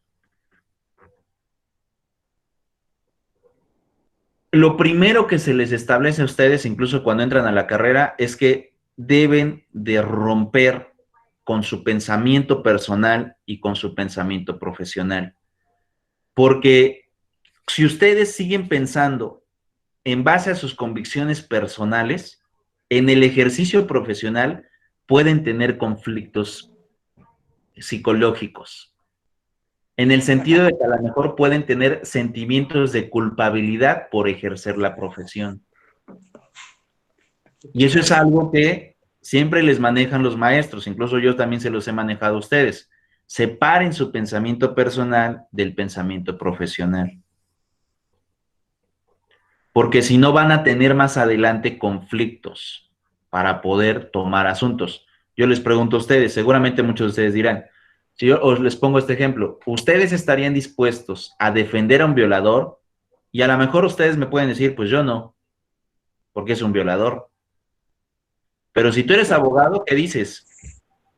lo primero que se les establece a ustedes, incluso cuando entran a la carrera, es que deben de romper con su pensamiento personal y con su pensamiento profesional. Porque si ustedes siguen pensando en base a sus convicciones personales, en el ejercicio profesional pueden tener conflictos psicológicos, en el sentido de que a lo mejor pueden tener sentimientos de culpabilidad por ejercer la profesión. Y eso es algo que siempre les manejan los maestros, incluso yo también se los he manejado a ustedes. Separen su pensamiento personal del pensamiento profesional. Porque si no van a tener más adelante conflictos para poder tomar asuntos. Yo les pregunto a ustedes, seguramente muchos de ustedes dirán, si yo os les pongo este ejemplo, ¿ustedes estarían dispuestos a defender a un violador? Y a lo mejor ustedes me pueden decir, pues yo no, porque es un violador. Pero si tú eres abogado, ¿qué dices?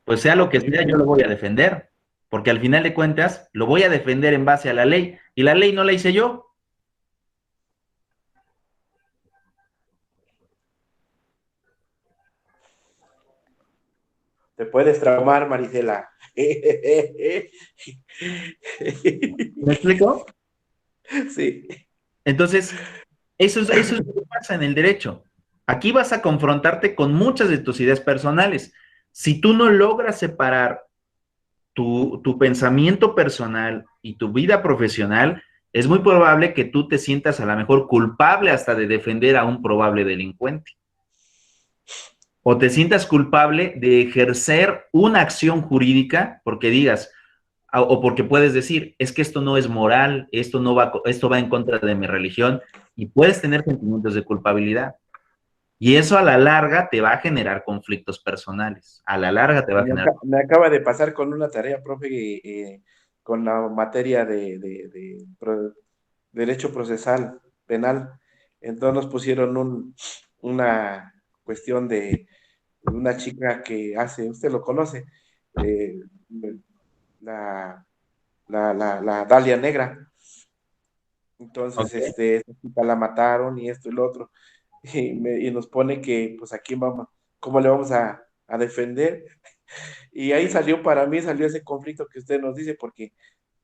Pues sea lo que sea, yo lo voy a defender, porque al final de cuentas lo voy a defender en base a la ley, y la ley no la hice yo. Te puedes traumar, Marisela. ¿Me explico? Sí. Entonces, eso es lo que pasa en el derecho. Aquí vas a confrontarte con muchas de tus ideas personales. Si tú no logras separar tu pensamiento personal y tu vida profesional, es muy probable que tú te sientas a lo mejor culpable hasta de defender a un probable delincuente. O te sientas culpable de ejercer una acción jurídica porque digas, o porque puedes decir, es que esto no es moral, esto va en contra de mi religión, y puedes tener sentimientos de culpabilidad. Y eso a la larga te va a generar conflictos personales. A la larga te va a generar. Me acaba de pasar con una tarea, profe, con la materia derecho procesal penal. Entonces nos pusieron una cuestión de una chica que hace, usted lo conoce, eh, la Dalia Negra. Entonces, Ok. esta chica la mataron y esto y lo otro. Y nos pone que, pues, aquí vamos, ¿cómo le vamos a defender? Y ahí salió, para mí salió ese conflicto que usted nos dice, porque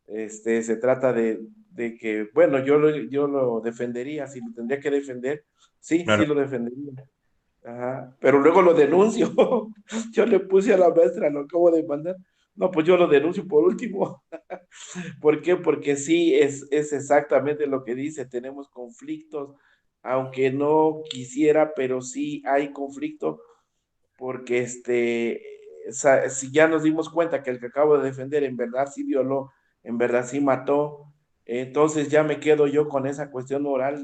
se trata de que, bueno, yo lo defendería, si lo tendría que defender, sí, sí Claro. lo defendería. Ajá. Pero luego lo denuncio. Yo le puse a la maestra, lo acabo de mandar. No, pues yo lo denuncio por último. ¿Por qué? Porque sí, es exactamente lo que dice, tenemos conflictos, aunque no quisiera, pero sí hay conflicto, porque si ya nos dimos cuenta que el que acabo de defender en verdad sí violó, en verdad sí mató, entonces ya me quedo yo con esa cuestión moral.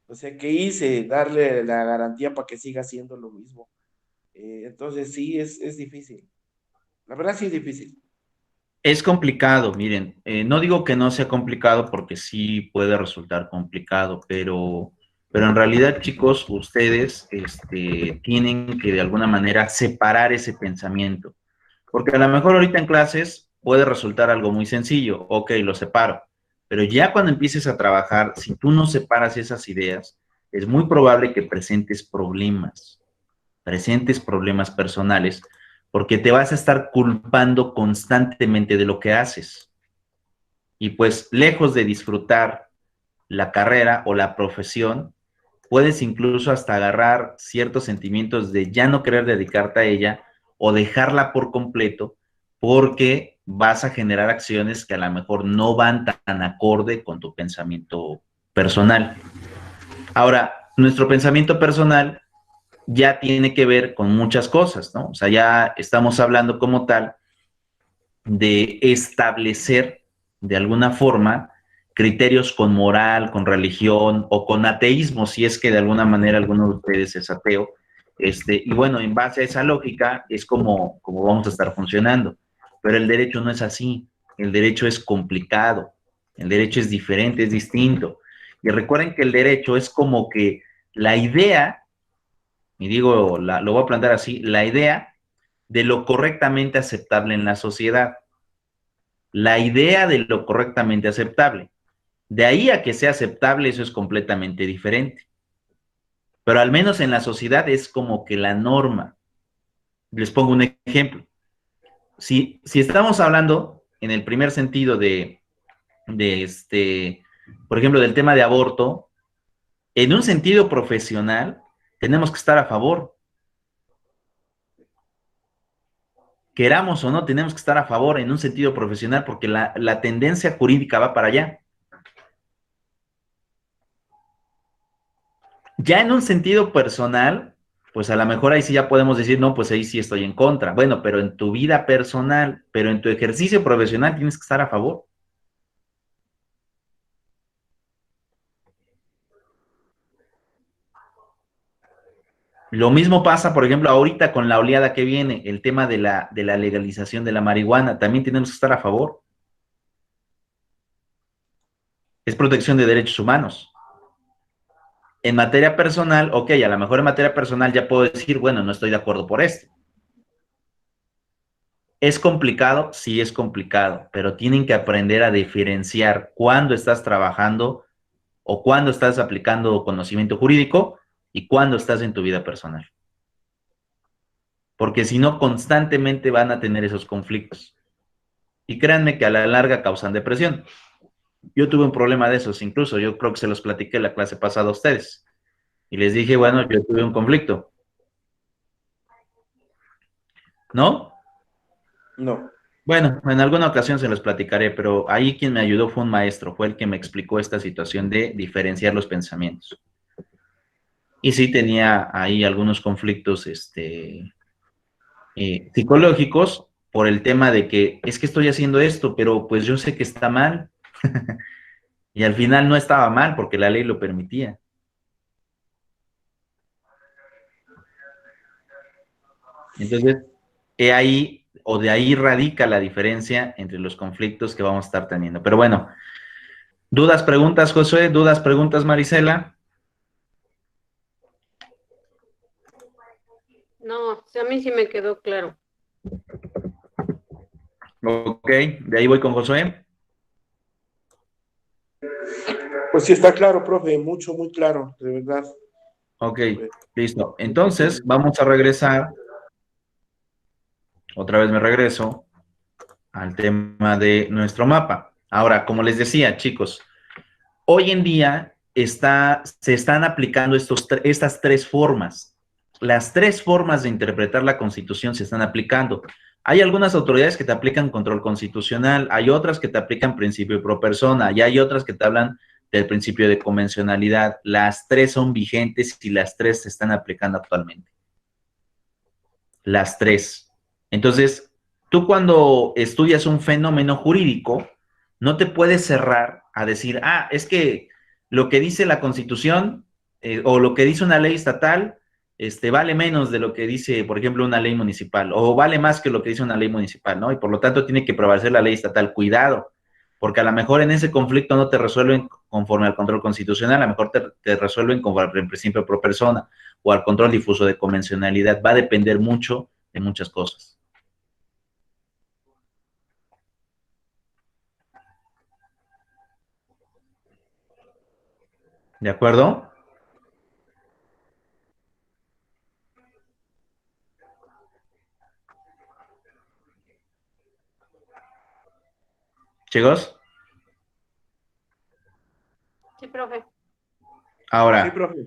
O sea, ¿qué hice? Darle la garantía para que siga haciendo lo mismo. Entonces sí, es difícil. La verdad sí es difícil. Es complicado, miren, no digo que no sea complicado porque sí puede resultar complicado, pero en realidad, chicos, ustedes tienen que de alguna manera separar ese pensamiento, porque a lo mejor ahorita en clases puede resultar algo muy sencillo, ok, lo separo, pero ya cuando empieces a trabajar, si tú no separas esas ideas, es muy probable que presentes problemas personales, porque te vas a estar culpando constantemente de lo que haces. Y pues lejos de disfrutar la carrera o la profesión, puedes incluso hasta agarrar ciertos sentimientos de ya no querer dedicarte a ella o dejarla por completo porque vas a generar acciones que a lo mejor no van tan acorde con tu pensamiento personal. Ahora, nuestro pensamiento personal ya tiene que ver con muchas cosas, ¿no? O sea, ya estamos hablando como tal de establecer de alguna forma criterios con moral, con religión o con ateísmo, si es que de alguna manera alguno de ustedes es ateo. Y bueno, en base a esa lógica es como vamos a estar funcionando. Pero el derecho no es así. El derecho es complicado. El derecho es diferente, es distinto. Y recuerden que el derecho es como que la idea, y digo, lo voy a plantear así, la idea de lo correctamente aceptable en la sociedad, la idea de lo correctamente aceptable. De ahí a que sea aceptable, eso es completamente diferente. Pero al menos en la sociedad es como que la norma. Les pongo un ejemplo. Si estamos hablando en el primer sentido de por ejemplo, del tema de aborto, en un sentido profesional, tenemos que estar a favor. Queramos o no, tenemos que estar a favor en un sentido profesional porque la tendencia jurídica va para allá. Ya en un sentido personal, pues a lo mejor ahí sí ya podemos decir, no, pues ahí sí estoy en contra. Bueno, pero en tu vida personal, pero en tu ejercicio profesional tienes que estar a favor. Lo mismo pasa, por ejemplo, ahorita con la oleada que viene, el tema de la legalización de la marihuana, también tenemos que estar a favor. Es protección de derechos humanos. En materia personal, ok, a lo mejor en materia personal ya puedo decir, bueno, no estoy de acuerdo por esto. ¿Es complicado? Sí, es complicado, pero tienen que aprender a diferenciar cuándo estás trabajando o cuándo estás aplicando conocimiento jurídico y cuándo estás en tu vida personal. Porque si no, constantemente van a tener esos conflictos. Y créanme que a la larga causan depresión. Yo tuve un problema de esos, incluso yo creo que se los platiqué la clase pasada a ustedes. Y les dije, bueno, yo tuve un conflicto, ¿no? No. Bueno, en alguna ocasión se los platicaré, pero ahí quien me ayudó fue un maestro, fue el que me explicó esta situación de diferenciar los pensamientos. Y sí tenía ahí algunos conflictos psicológicos por el tema de que es que estoy haciendo esto, pero pues yo sé que está mal. Y al final no estaba mal porque la ley lo permitía. Entonces, he ahí o de ahí radica la diferencia entre los conflictos que vamos a estar teniendo. Pero bueno, ¿dudas, preguntas, Josué? ¿Dudas, preguntas, Marisela? No, a mí sí me quedó claro. Ok, de ahí voy con Josué. Pues sí, está claro, profe, mucho, muy claro, de verdad. Ok, listo. Entonces, vamos a regresar. Otra vez me regreso al tema de nuestro mapa. Ahora, como les decía, chicos, hoy en día se están aplicando estas tres formas. Las tres formas de interpretar la Constitución se están aplicando. Hay algunas autoridades que te aplican control constitucional, hay otras que te aplican principio pro persona, y hay otras que te hablan del principio de convencionalidad. Las tres son vigentes y las tres se están aplicando actualmente. Las tres. Entonces, tú cuando estudias un fenómeno jurídico, no te puedes cerrar a decir, ah, es que lo que dice la Constitución o lo que dice una ley estatal vale menos de lo que dice, por ejemplo, una ley municipal, o vale más que lo que dice una ley municipal, ¿no? Y por lo tanto tiene que prevalecer la ley estatal. Cuidado, porque a lo mejor en ese conflicto no te resuelven conforme al control constitucional, a lo mejor te resuelven conforme al principio pro persona o al control difuso de convencionalidad. Va a depender mucho de muchas cosas. ¿De acuerdo? Chicos, Sí, profe. Sí, ahora profe.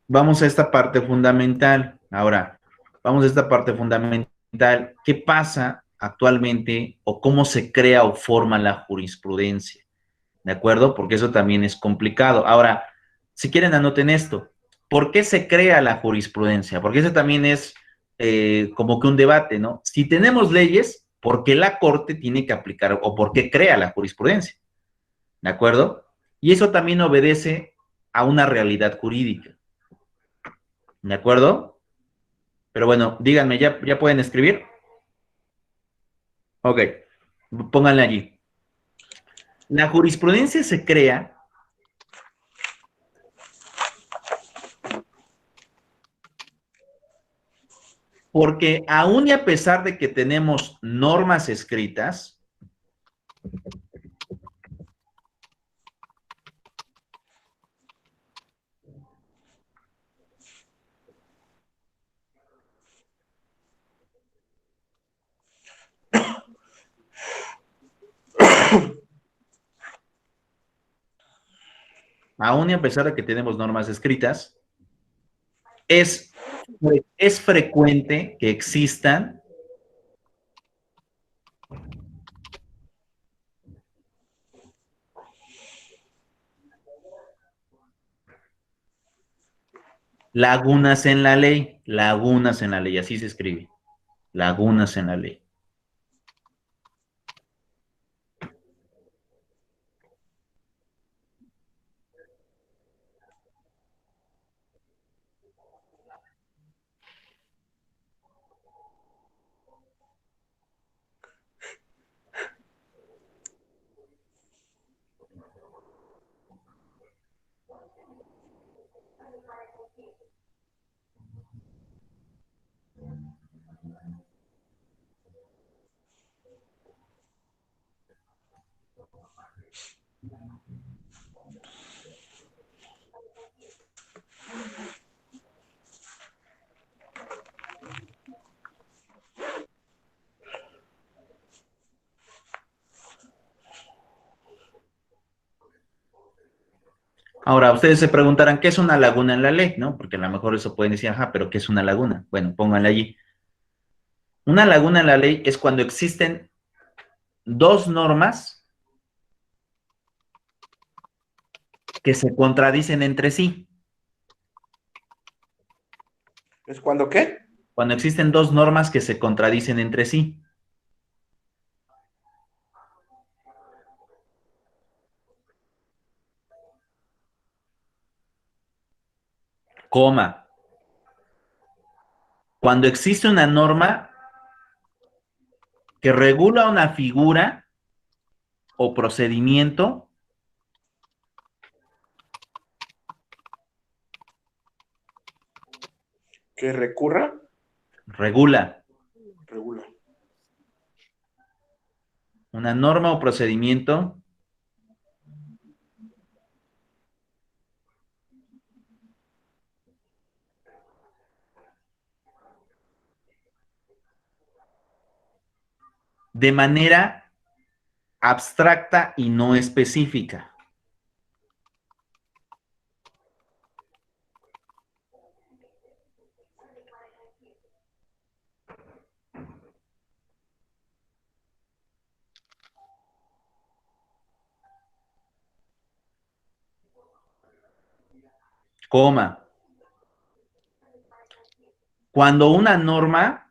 vamos a esta parte fundamental. Ahora, vamos a esta parte fundamental. ¿Qué pasa actualmente o cómo se crea o forma la jurisprudencia? ¿De acuerdo? Porque eso también es complicado. Ahora, si quieren, anoten esto. ¿Por qué se crea la jurisprudencia? Porque ese también es como que un debate, ¿no? Si tenemos leyes, ¿por qué la Corte tiene que aplicar o por qué crea la jurisprudencia? ¿De acuerdo? Y eso también obedece a una realidad jurídica. ¿De acuerdo? Pero bueno, díganme, ¿ya pueden escribir? Ok, pónganle allí. La jurisprudencia se crea porque aún y a pesar de que tenemos normas escritas, aún y a pesar de que tenemos normas escritas, es, es frecuente que existan lagunas en la ley, así se escribe, lagunas en la ley. Ahora, ustedes se preguntarán, ¿qué es una laguna en la ley? ¿No? Porque a lo mejor eso pueden decir, ajá, pero ¿qué es una laguna? Bueno, pónganle allí. Una laguna en la ley es cuando existen dos normas que se contradicen entre sí. ¿Es cuando qué? Cuando existen dos normas que se contradicen entre sí. Coma. Cuando existe una norma que regula una figura o procedimiento ¿Que recurra? regula Regula. una norma o procedimiento de manera abstracta y no específica. Coma. Cuando una norma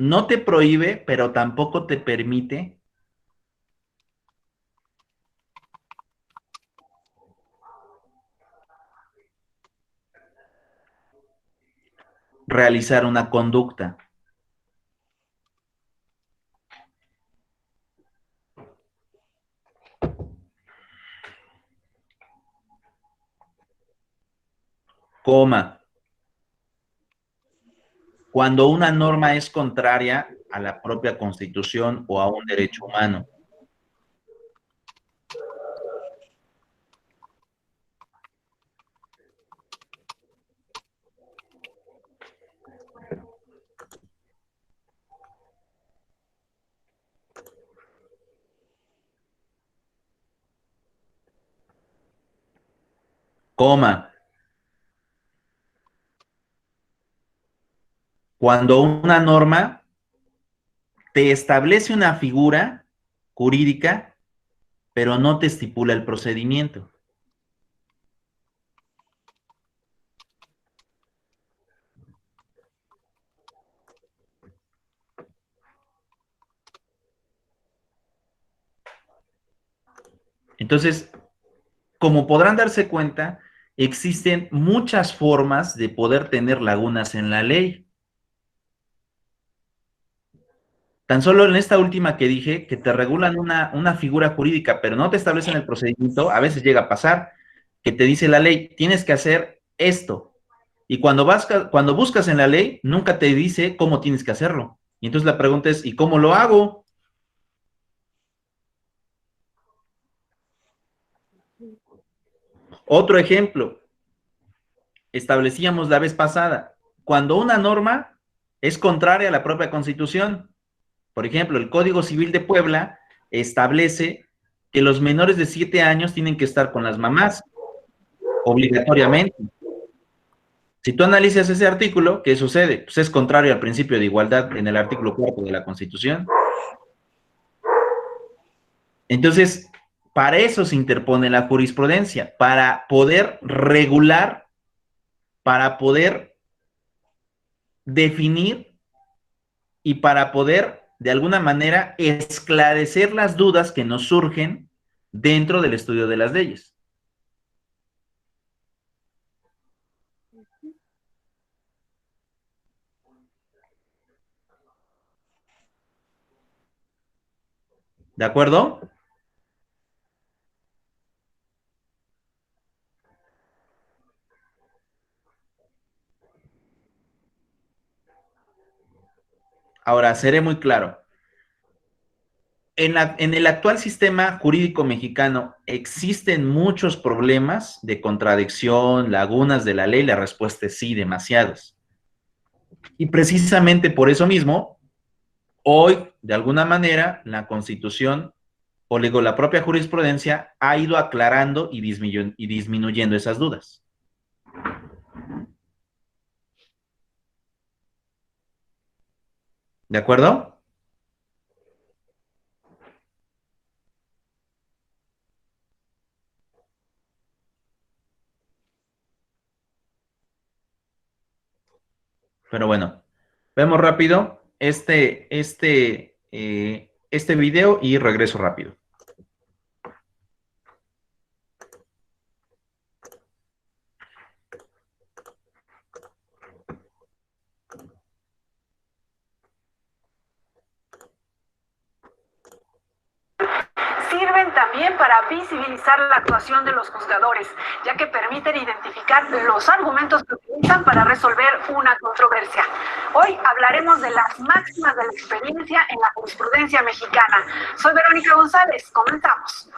no te prohíbe, pero tampoco te permite realizar una conducta. Coma. Cuando una norma es contraria a la propia Constitución o a un derecho humano. Coma. Cuando una norma te establece una figura jurídica, pero no te estipula el procedimiento. Entonces, como podrán darse cuenta, existen muchas formas de poder tener lagunas en la ley. Tan solo en esta última que dije, que te regulan una figura jurídica, pero no te establecen el procedimiento, a veces llega a pasar que te dice la ley, tienes que hacer esto. Y cuando buscas en la ley, nunca te dice cómo tienes que hacerlo. Y entonces la pregunta es, ¿y cómo lo hago? Otro ejemplo, establecíamos la vez pasada, cuando una norma es contraria a la propia Constitución. Por ejemplo, el Código Civil de Puebla establece que los menores de 7 años tienen que estar con las mamás, obligatoriamente. Si tú analizas ese artículo, ¿qué sucede? Pues es contrario al principio de igualdad en el artículo 4 de la Constitución. Entonces, para eso se interpone la jurisprudencia, para poder regular, para poder definir y para poder, de alguna manera, esclarecer las dudas que nos surgen dentro del estudio de las leyes. ¿De acuerdo? Ahora, seré muy claro. En el actual sistema jurídico mexicano existen muchos problemas de contradicción, lagunas de la ley. La respuesta es sí, demasiados. Y precisamente por eso mismo, hoy, de alguna manera, la Constitución, o digo, la propia jurisprudencia, ha ido aclarando y disminuyendo esas dudas. ¿De acuerdo? Pero bueno, vemos rápido este video y regreso rápido. visibilizar la actuación de los juzgadores, ya que permiten identificar los argumentos que utilizan para resolver una controversia. Hoy hablaremos de las máximas de la experiencia en la jurisprudencia mexicana. Soy Verónica González, comenzamos.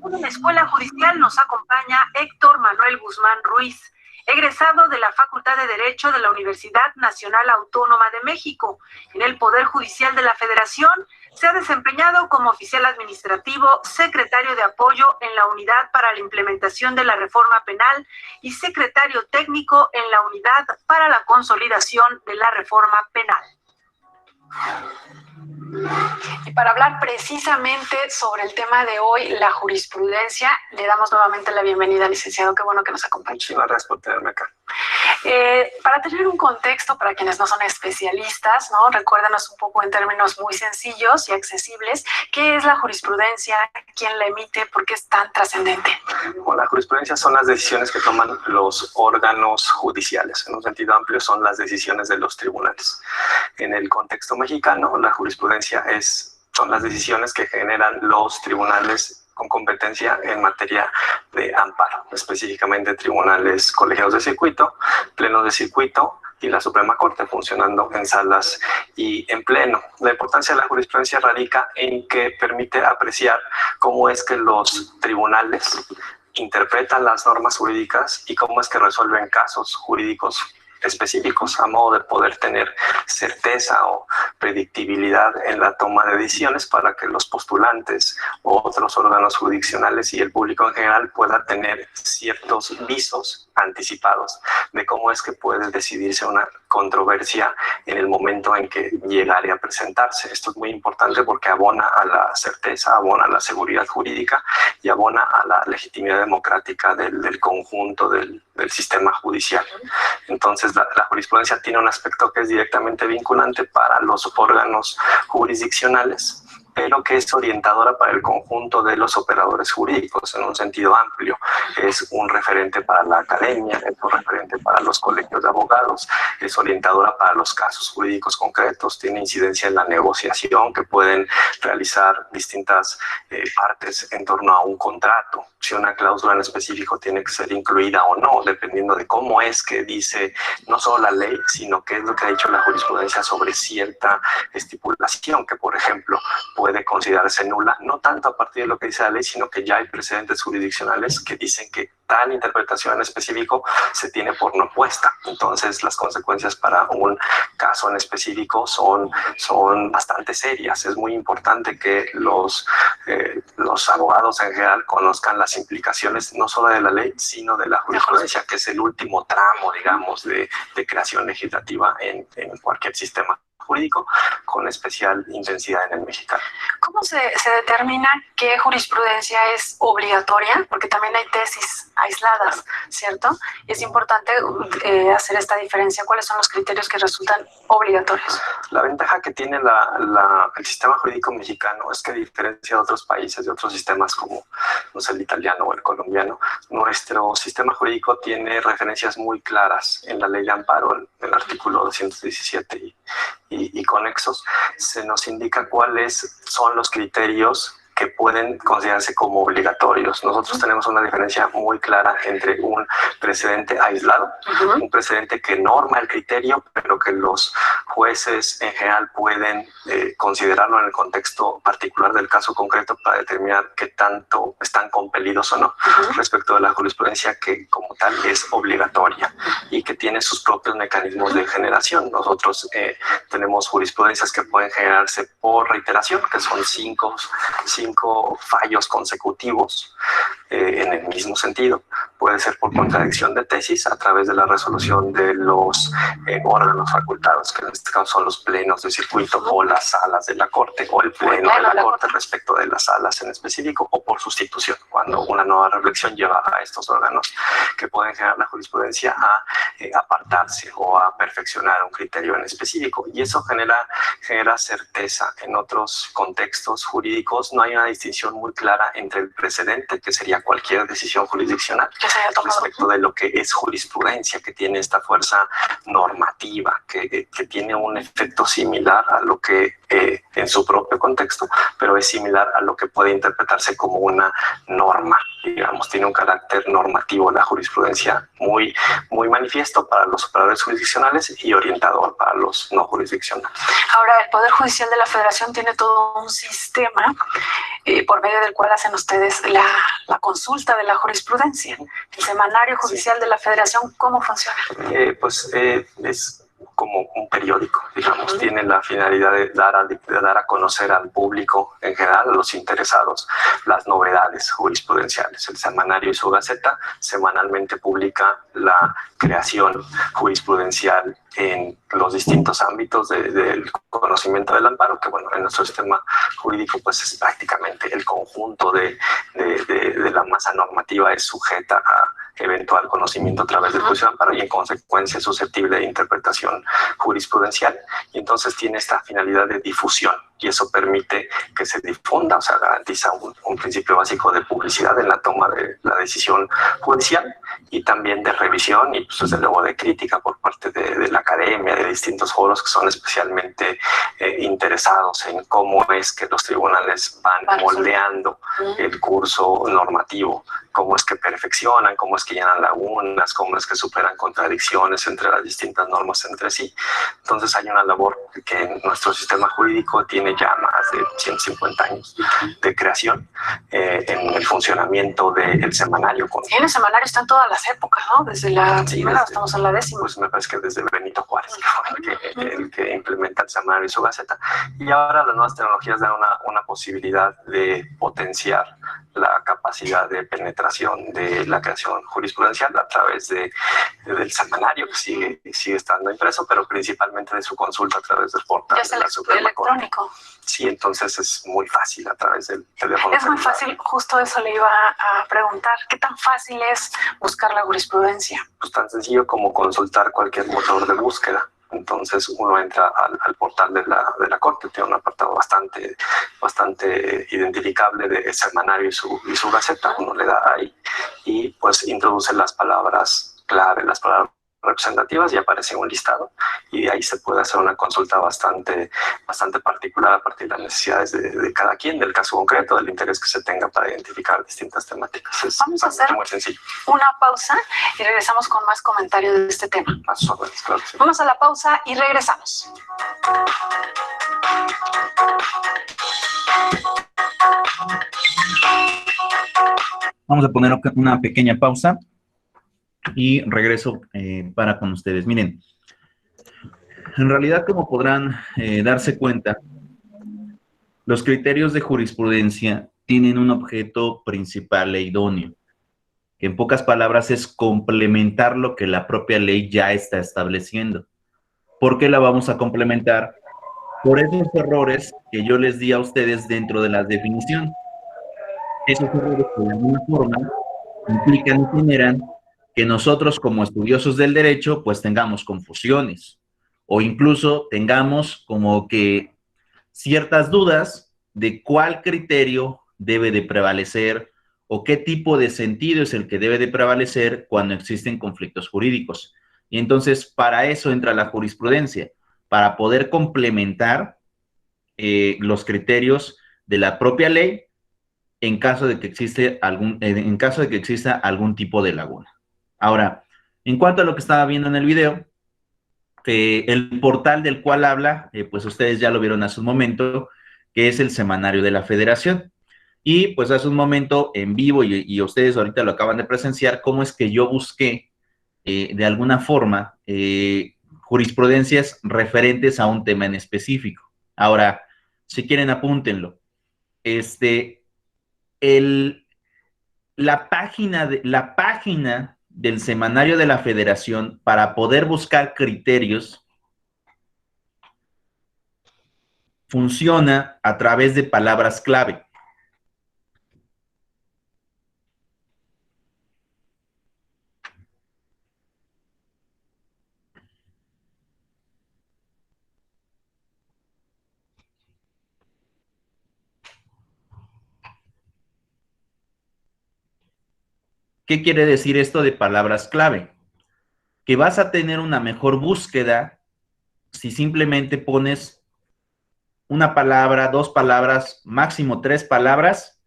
En la Escuela Judicial nos acompaña Héctor Manuel Guzmán Ruiz, egresado de la Facultad de Derecho de la Universidad Nacional Autónoma de México. En el Poder Judicial de la Federación se ha desempeñado como oficial administrativo, secretario de apoyo en la Unidad para la Implementación de la Reforma Penal y secretario técnico en la Unidad para la Consolidación de la Reforma Penal. Y para hablar precisamente sobre el tema de hoy, la jurisprudencia, le damos nuevamente la bienvenida al licenciado. Qué bueno que nos acompañe. Muchísimas gracias por tenerme acá. Para tener un contexto, para quienes no son especialistas, ¿no? Recuérdanos un poco en términos muy sencillos y accesibles, ¿qué es la jurisprudencia? ¿Quién la emite? ¿Por qué es tan trascendente? Bueno, la jurisprudencia son las decisiones que toman los órganos judiciales. En un sentido amplio, son las decisiones de los tribunales. En el contexto mexicano, la jurisprudencia son las decisiones que generan los tribunales con competencia en materia de amparo, específicamente tribunales colegiados de circuito, plenos de circuito y la Suprema Corte funcionando en salas y en pleno. La importancia de la jurisprudencia radica en que permite apreciar cómo es que los tribunales interpretan las normas jurídicas y cómo es que resuelven casos jurídicos específicos, a modo de poder tener certeza o predictibilidad en la toma de decisiones para que los postulantes o otros órganos jurisdiccionales y el público en general pueda tener ciertos visos anticipados de cómo es que puede decidirse una controversia en el momento en que llegare a presentarse. Esto es muy importante porque abona a la certeza, abona a la seguridad jurídica y abona a la legitimidad democrática del conjunto del sistema judicial. Entonces, la jurisprudencia tiene un aspecto que es directamente vinculante para los órganos jurisdiccionales, pero que es orientadora para el conjunto de los operadores jurídicos en un sentido amplio. Es un referente para la academia, es un referente para los colegios de abogados, es orientadora para los casos jurídicos concretos, tiene incidencia en la negociación que pueden realizar distintas partes en torno a un contrato, si una cláusula en específico tiene que ser incluida o no, dependiendo de cómo es que dice no solo la ley, sino qué es lo que ha dicho la jurisprudencia sobre cierta estipulación que, por ejemplo, puede considerarse nula, no tanto a partir de lo que dice la ley, sino que ya hay precedentes jurisdiccionales que dicen que tal interpretación en específico se tiene por no puesta. Entonces, las consecuencias para un caso en específico son bastante serias. Es muy importante que los abogados en general conozcan las implicaciones no solo de la ley, sino de la jurisprudencia, que es el último tramo, digamos, de creación legislativa en cualquier sistema jurídico, con especial intensidad en el mexicano. ¿Cómo se determina qué jurisprudencia es obligatoria? Porque también hay tesis aisladas, ¿cierto? Y es importante hacer esta diferencia. ¿Cuáles son los criterios que resultan obligatorios? La ventaja que tiene el sistema jurídico mexicano es que, a diferencia de otros países, de otros sistemas como, no sé, el italiano o el colombiano, nuestro sistema jurídico tiene referencias muy claras en la ley de amparo, en el artículo 217 y conexos. Se nos indica cuáles son los criterios que pueden considerarse como obligatorios. Nosotros tenemos una diferencia muy clara entre un precedente aislado, un precedente que norma el criterio, pero que los jueces en general pueden considerarlo en el contexto particular del caso concreto para determinar qué tanto están compelidos o no, respecto de la jurisprudencia que como tal es obligatoria y que tiene sus propios mecanismos de generación. Nosotros tenemos jurisprudencias que pueden generarse por reiteración, que son cinco fallos consecutivos en el mismo sentido. Puede ser por contradicción de tesis a través de la resolución de los órganos facultados, que en este caso son los plenos de circuito o las salas de la Corte, o el pleno de la Corte respecto de las salas en específico, o por sustitución, cuando una nueva reflexión lleva a estos órganos que pueden generar la jurisprudencia a apartarse o a perfeccionar un criterio en específico. Y eso genera certeza. En otros contextos jurídicos no hay una distinción muy clara entre el precedente, que sería a cualquier decisión jurisdiccional respecto de lo que es jurisprudencia, que tiene esta fuerza normativa, que tiene un efecto similar a lo que en su propio contexto, pero es similar a lo que puede interpretarse como una norma, digamos, tiene un carácter normativo la jurisprudencia muy manifiesto para los operadores jurisdiccionales y orientador para los no jurisdiccionales. Ahora, el Poder Judicial de la Federación tiene todo un sistema por medio del cual hacen ustedes la consulta de la jurisprudencia. El Semanario Judicial de la Federación, ¿cómo funciona? Es como un periódico, digamos, tiene la finalidad de dar a conocer al público en general, a los interesados, las novedades jurisprudenciales. El semanario y su gaceta semanalmente publica la creación jurisprudencial en los distintos ámbitos del conocimiento del amparo, que bueno, en nuestro sistema jurídico pues es prácticamente el conjunto de la masa normativa es sujeta a eventual conocimiento a través del juicio de amparo y en consecuencia es susceptible de interpretación jurisprudencial, y entonces tiene esta finalidad de difusión y eso permite que se difunda, o sea, garantiza un principio básico de publicidad en la toma de la decisión judicial y también de revisión y pues, desde luego de crítica por parte de la academia, de distintos foros que son especialmente interesados en cómo es que los tribunales van moldeando el curso normativo, cómo es que perfeccionan, cómo es que llenan lagunas, cómo es que superan contradicciones entre las distintas normas entre sí. Entonces hay una labor que en nuestro sistema jurídico tiene ya más de 150 años de creación en el funcionamiento del semanario. Sí, el semanario está en todas las épocas, ¿no? Desde la primera, estamos en la 10ª. Pues me parece que desde Benito Juárez, que fue el que implementa el semanario y su gaceta. Y ahora las nuevas tecnologías dan una posibilidad de potenciar la capacidad de penetración de la creación jurisprudencial a través del semanario, que sigue estando impreso, pero principalmente de su consulta a través del portal de la Suprema Corte. Electrónico. Sí, entonces es muy fácil a través del teléfono. Es muy fácil, justo eso le iba a preguntar. ¿Qué tan fácil es buscar la jurisprudencia? Pues tan sencillo como consultar cualquier motor de búsqueda. Entonces uno entra al portal de la Corte, tiene un apartado bastante identificable de semanario y su gaceta. Uno le da ahí y pues introduce las palabras clave, las palabras representativas y aparece un listado y de ahí se puede hacer una consulta bastante particular a partir de las necesidades de cada quien, del caso concreto, del interés que se tenga para identificar distintas temáticas. Vamos a hacer muy sencillo. Una pausa y regresamos con más comentarios de este tema. Claro que sí. Vamos a la pausa y regresamos. Vamos a poner una pequeña pausa y regreso para con ustedes. Miren, en realidad, como podrán darse cuenta, los criterios de jurisprudencia tienen un objeto principal e idóneo, que en pocas palabras es complementar lo que la propia ley ya está estableciendo. ¿Por qué la vamos a complementar? Por esos errores que yo les di a ustedes dentro de la definición. Esos errores que de alguna forma implican y generan que nosotros como estudiosos del derecho pues tengamos confusiones o incluso tengamos como que ciertas dudas de cuál criterio debe de prevalecer o qué tipo de sentido es el que debe de prevalecer cuando existen conflictos jurídicos. Y entonces para eso entra la jurisprudencia, para poder complementar los criterios de la propia ley en caso de que exista algún tipo de laguna. Ahora, en cuanto a lo que estaba viendo en el video, el portal del cual habla, pues ustedes ya lo vieron hace un momento, que es el Semanario de la Federación. Y pues hace un momento en vivo, y ustedes ahorita lo acaban de presenciar, cómo es que yo busqué de alguna forma jurisprudencias referentes a un tema en específico. Ahora, si quieren apúntenlo. La página del Semanario de la Federación para poder buscar criterios funciona a través de palabras clave. ¿Qué quiere decir esto de palabras clave? Que vas a tener una mejor búsqueda si simplemente pones una palabra, 2 palabras, máximo 3 palabras,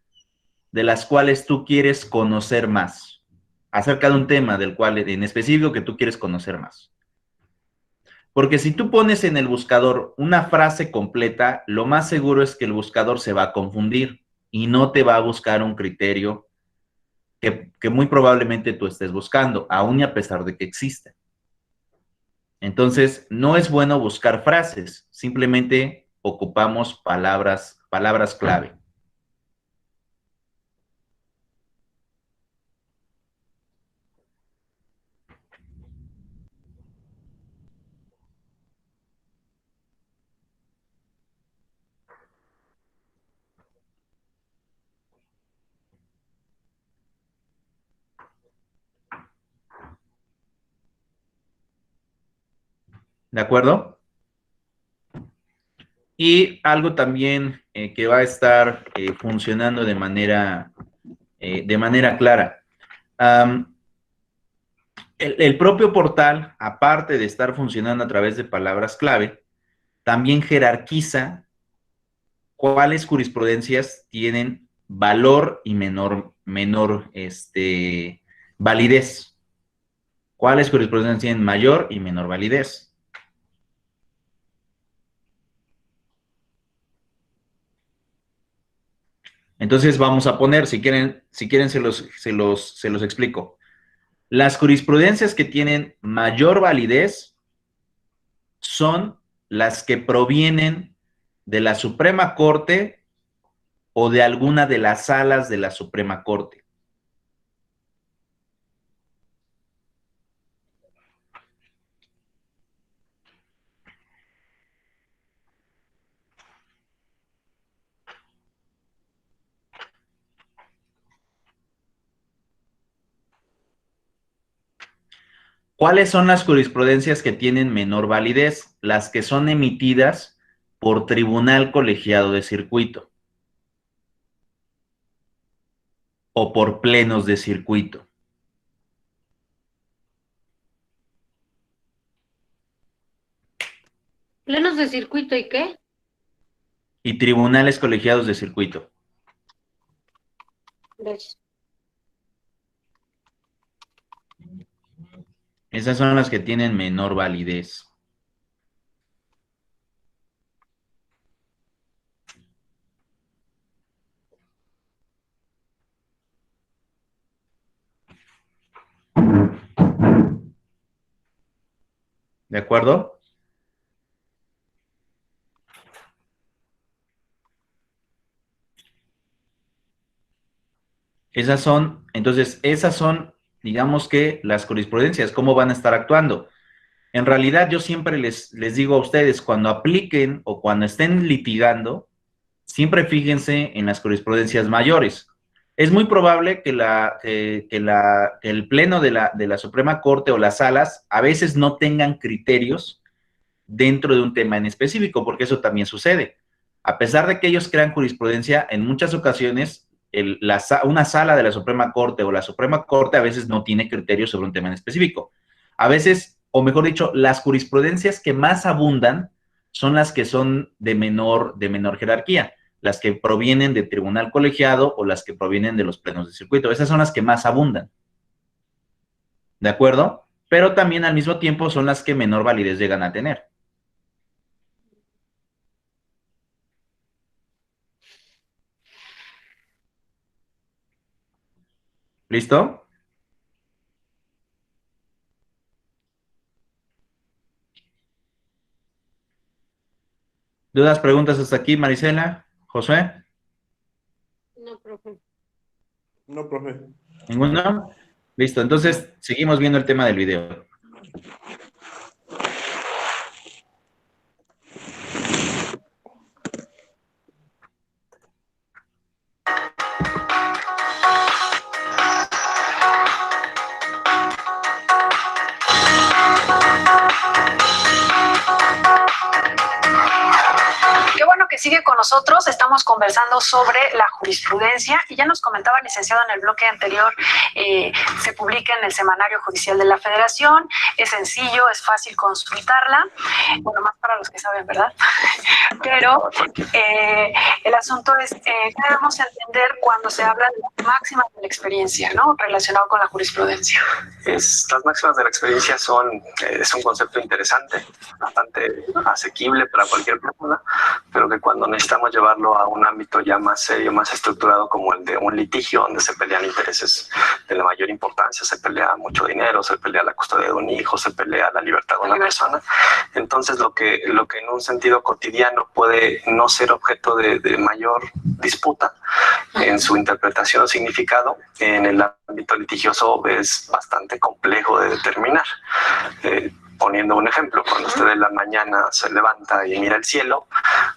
de las cuales tú quieres conocer más, acerca de un tema del cual en específico que tú quieres conocer más. Porque si tú pones en el buscador una frase completa, lo más seguro es que el buscador se va a confundir y no te va a buscar un criterio que muy probablemente tú estés buscando, aún y a pesar de que existe. Entonces, no es bueno buscar frases, simplemente ocupamos palabras clave. ¿De acuerdo? Y algo también que va a estar funcionando de manera clara. El propio portal, aparte de estar funcionando a través de palabras clave, también jerarquiza cuáles jurisprudencias tienen valor y menor validez. ¿Cuáles jurisprudencias tienen mayor y menor validez? Entonces vamos a poner, si quieren se los explico. Las jurisprudencias que tienen mayor validez son las que provienen de la Suprema Corte o de alguna de las salas de la Suprema Corte. ¿Cuáles son las jurisprudencias que tienen menor validez? Las que son emitidas por tribunal colegiado de circuito o por plenos de circuito. ¿Plenos de circuito y qué? Y tribunales colegiados de circuito. Gracias. Esas son las que tienen menor validez. ¿De acuerdo? Entonces, esas son, digamos que las jurisprudencias, ¿cómo van a estar actuando? En realidad, yo siempre les digo a ustedes, cuando apliquen o cuando estén litigando, siempre fíjense en las jurisprudencias mayores. Es muy probable que el pleno de la Suprema Corte o las salas a veces no tengan criterios dentro de un tema en específico, porque eso también sucede. A pesar de que ellos crean jurisprudencia, en muchas ocasiones una sala de la Suprema Corte o la Suprema Corte a veces no tiene criterios sobre un tema en específico. A veces, o mejor dicho, las jurisprudencias que más abundan son las que son de menor jerarquía, las que provienen de tribunal colegiado o las que provienen de los plenos de circuito. Esas son las que más abundan. ¿De acuerdo? Pero también al mismo tiempo son las que menor validez llegan a tener. ¿Listo? ¿Dudas, preguntas hasta aquí, Marisela? ¿Josué? No, profe. No, profe. ¿Ninguno? Listo, entonces seguimos viendo el tema del video. sigue con nosotros. Estamos conversando sobre la jurisprudencia y ya nos comentaba el licenciado en el bloque anterior, se publica en el Semanario Judicial de la Federación, es sencillo, es fácil consultarla, bueno, más para los que saben, ¿verdad? Pero el asunto es que debemos entender cuando se habla de las máximas de la experiencia, ¿no? Relacionado con la jurisprudencia. Las máximas de la experiencia es un concepto interesante, bastante asequible para cualquier persona, pero que cuando necesitamos llevarlo a un ámbito ya más serio, más estructurado, como el de un litigio donde se pelean intereses de la mayor importancia, se pelea mucho dinero, se pelea la custodia de un hijo, se pelea la libertad de una persona, entonces lo que en un sentido cotidiano puede no ser objeto de mayor disputa en su interpretación o significado, en el ámbito litigioso es bastante complejo de determinar. Poniendo un ejemplo, cuando usted en la mañana se levanta y mira el cielo,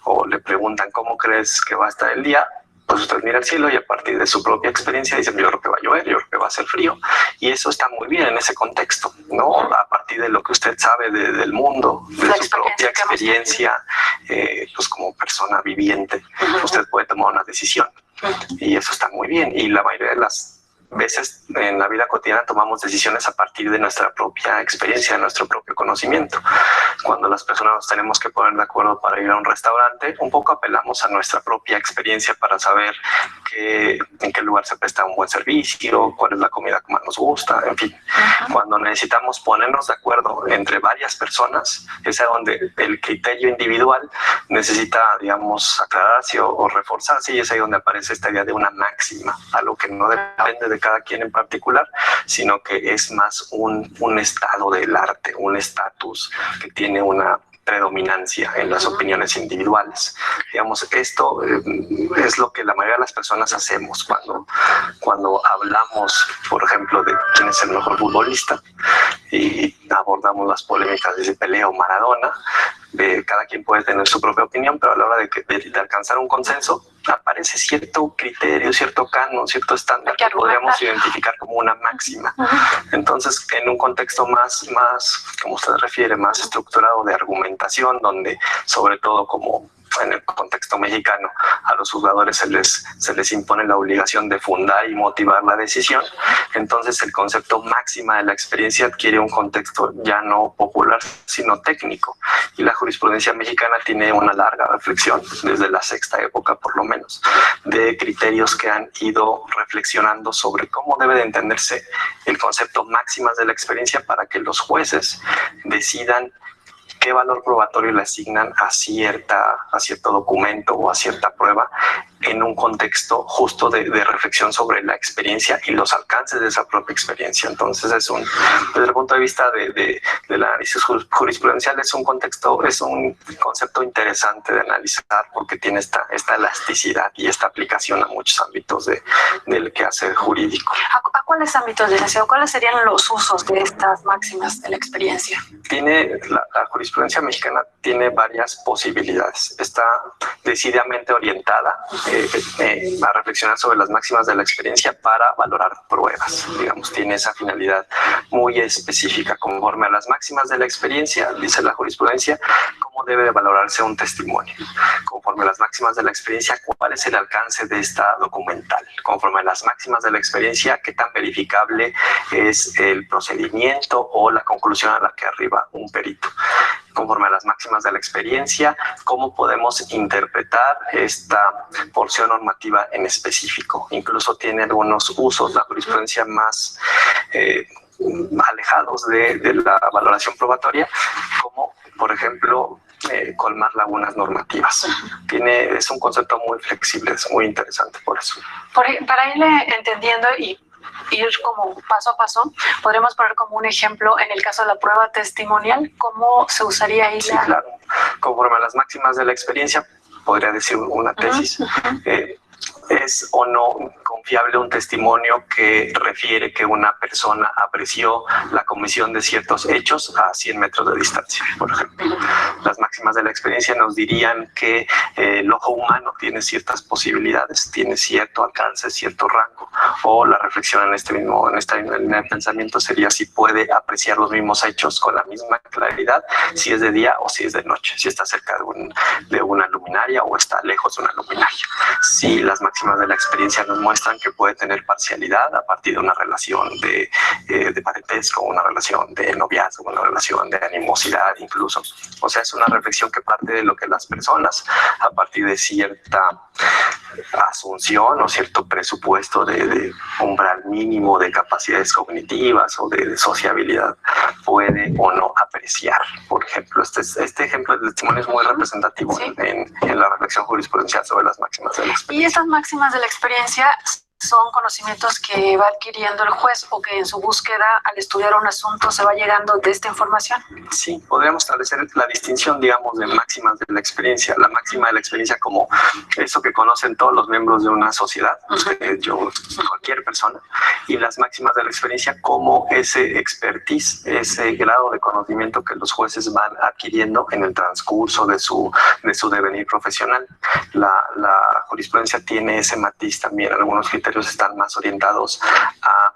o le preguntan cómo crees que va a estar el día, pues usted mira el cielo y a partir de su propia experiencia dice, yo creo que va a llover, yo creo que va a ser frío, y eso está muy bien en ese contexto, ¿no? A partir de lo que usted sabe del mundo, de su propia experiencia, pues como persona viviente, usted puede tomar una decisión, y eso está muy bien, y la mayoría de las veces en la vida cotidiana tomamos decisiones a partir de nuestra propia experiencia, de nuestro propio conocimiento. Cuando las personas nos tenemos que poner de acuerdo para ir a un restaurante, un poco apelamos a nuestra propia experiencia para saber en qué lugar se presta un buen servicio, cuál es la comida que más nos gusta, en fin. Cuando necesitamos ponernos de acuerdo entre varias personas, es a donde el criterio individual necesita, digamos, aclararse o reforzarse, y es ahí donde aparece esta idea de una máxima, algo que no depende de cada quien en particular, sino que es más un estado del arte, un estatus que tiene una predominancia en las opiniones individuales. Digamos, esto es lo que la mayoría de las personas hacemos cuando hablamos, por ejemplo, de quién es el mejor futbolista y abordamos las polémicas de si Pelé o Maradona. Cada quien puede tener su propia opinión, pero a la hora de alcanzar un consenso aparece cierto criterio, cierto canon, cierto estándar que podríamos identificar como una máxima. Entonces, en un contexto más, como usted refiere, más estructurado de argumentación, donde sobre todo como en el contexto mexicano a los juzgadores se les impone la obligación de fundar y motivar la decisión, entonces el concepto máxima de la experiencia adquiere un contexto ya no popular, sino técnico, y la jurisprudencia mexicana tiene una larga reflexión, desde la sexta época por lo menos, de criterios que han ido reflexionando sobre cómo debe de entenderse el concepto máximas de la experiencia para que los jueces decidan qué valor probatorio le asignan a cierto documento o a cierta prueba en un contexto justo de reflexión sobre la experiencia y los alcances de esa propia experiencia. Entonces desde el punto de vista del análisis jurisprudencial es un concepto interesante de analizar, porque tiene esta elasticidad y esta aplicación a muchos ámbitos del quehacer jurídico. ¿A cuáles ámbitos, licenciado? ¿Cuáles serían los usos de estas máximas de la experiencia? La jurisprudencia mexicana tiene varias posibilidades. Está decididamente orientada a reflexionar sobre las máximas de la experiencia para valorar pruebas. Digamos, tiene esa finalidad muy específica. Conforme a las máximas de la experiencia, dice la jurisprudencia, cómo debe de valorarse un testimonio. Conforme a las máximas de la experiencia, cuál es el alcance de esta documental. Conforme a las máximas de la experiencia, qué tan verificable es el procedimiento o la conclusión a la que arriba un perito. Conforme a las máximas de la experiencia, cómo podemos interpretar esta porción normativa en específico. Incluso tiene algunos usos, la jurisprudencia más alejados de la valoración probatoria, como por ejemplo colmar lagunas normativas. Es un concepto muy flexible, es muy interesante por eso. Para irle entendiendo y ir como paso a paso, podríamos poner como un ejemplo en el caso de la prueba testimonial, ¿cómo se usaría ahí? Sí, claro. Conforme a las máximas de la experiencia, podría decir una tesis, ¿es o no confiable un testimonio que refiere que una persona apreció la comisión de ciertos hechos a 100 metros de distancia, por ejemplo? Las máximas de la experiencia nos dirían que el ojo humano tiene ciertas posibilidades, tiene cierto alcance, cierto rango, o la reflexión en esta misma línea de pensamiento sería si puede apreciar los mismos hechos con la misma claridad, si es de día o si es de noche, si está cerca de una luminaria o está lejos de una luminaria. Si las máximas de la experiencia nos muestran que puede tener parcialidad a partir de una relación de parentesco, una relación de noviazgo, una relación de animosidad incluso. O sea, es una reflexión que parte de lo que las personas, a partir de cierta asunción o cierto presupuesto de umbral mínimo de capacidades cognitivas o de sociabilidad, puede o no apreciar. Por ejemplo, este ejemplo de testimonio es muy representativo, ¿sí?, en la reflexión jurisprudencial sobre las máximas de la experiencia. Y estas máximas de la experiencia son conocimientos que va adquiriendo el juez o que en su búsqueda al estudiar un asunto se va llegando de esta información. Sí, podríamos establecer la distinción, digamos, de máximas de la experiencia. La máxima de la experiencia como eso que conocen todos los miembros de una sociedad, cualquier persona, y las máximas de la experiencia como ese expertise, ese grado de conocimiento que los jueces van adquiriendo en el transcurso de su devenir profesional. La jurisprudencia tiene ese matiz también. Algunos criterios están más orientados a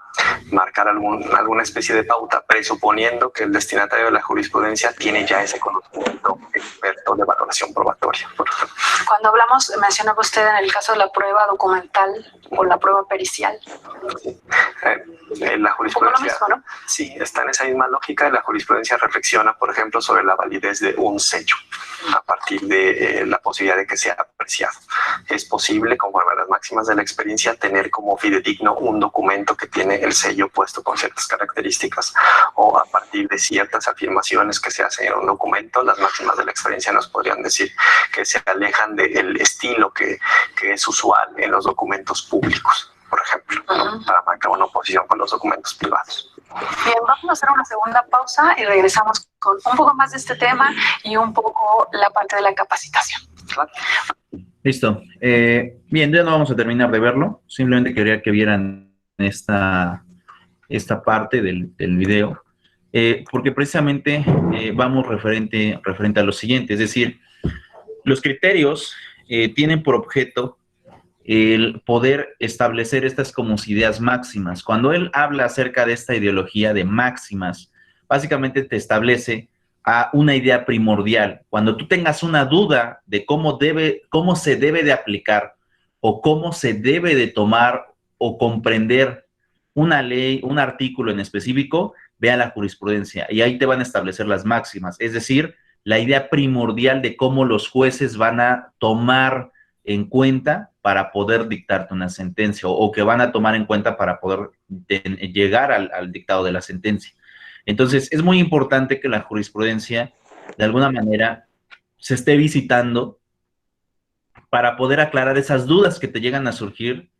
marcar alguna especie de pauta, presuponiendo que el destinatario de la jurisprudencia tiene ya ese conocimiento experto de valoración probatoria, por ejemplo. Cuando hablamos, mencionaba usted en el caso de la prueba documental o la prueba pericial. Sí. La jurisprudencia, mismo, ¿no? Sí, está en esa misma lógica. La jurisprudencia reflexiona, por ejemplo, sobre la validez de un sello a partir de la posibilidad de que sea apreciado. Es posible, conforme a las máximas de la experiencia, tener como fidedigno un documento que tiene el sello puesto con ciertas características, o a partir de ciertas afirmaciones que se hacen en un documento, las máximas de la experiencia nos podrían decir que se alejan del estilo que es usual en los documentos públicos, por ejemplo, ¿no?, para marcar una oposición con los documentos privados. Bien, vamos a hacer una segunda pausa y regresamos con un poco más de este tema y un poco la parte de la capacitación. Claro. Listo. Bien, ya no vamos a terminar de verlo. Simplemente quería que vieran esta parte del video, porque precisamente vamos referente a lo siguiente. Es decir, los criterios tienen por objeto el poder establecer estas como ideas máximas. Cuando él habla acerca de esta ideología de máximas, básicamente te establece a una idea primordial. Cuando tú tengas una duda de cómo se debe de aplicar o cómo se debe de tomar o comprender una ley, un artículo en específico, ve a la jurisprudencia y ahí te van a establecer las máximas. Es decir, la idea primordial de cómo los jueces van a tomar en cuenta para poder dictarte una sentencia o que van a tomar en cuenta para poder llegar al dictado de la sentencia. Entonces, es muy importante que la jurisprudencia, de alguna manera, se esté visitando para poder aclarar esas dudas que te llegan a surgir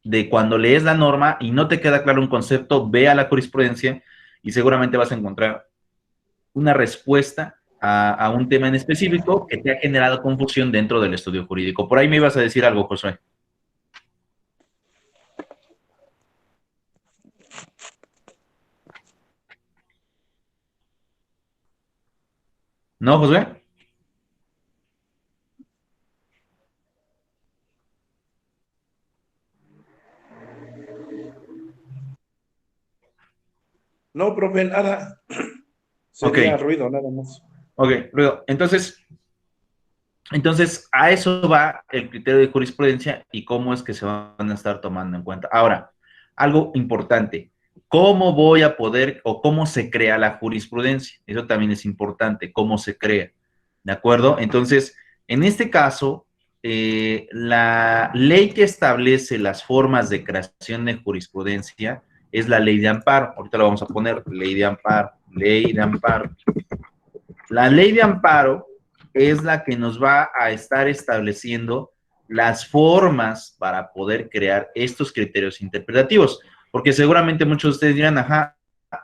de cuando lees la norma y no te queda claro un concepto, ve a la jurisprudencia y seguramente vas a encontrar una respuesta a un tema en específico que te ha generado confusión dentro del estudio jurídico. Por ahí me ibas a decir algo, Josué. ¿No, Josué? No, profe, nada. Sería ruido, nada más. Ok, ruido. Entonces, a eso va el criterio de jurisprudencia y cómo es que se van a estar tomando en cuenta. Ahora, algo importante, ¿cómo voy a poder o cómo se crea la jurisprudencia? Eso también es importante, cómo se crea, ¿de acuerdo? Entonces, en este caso, la ley que establece las formas de creación de jurisprudencia es la ley de amparo. Ahorita lo vamos a poner, ley de amparo, ley de amparo. La ley de amparo es la que nos va a estar estableciendo las formas para poder crear estos criterios interpretativos, porque seguramente muchos de ustedes dirán, ajá,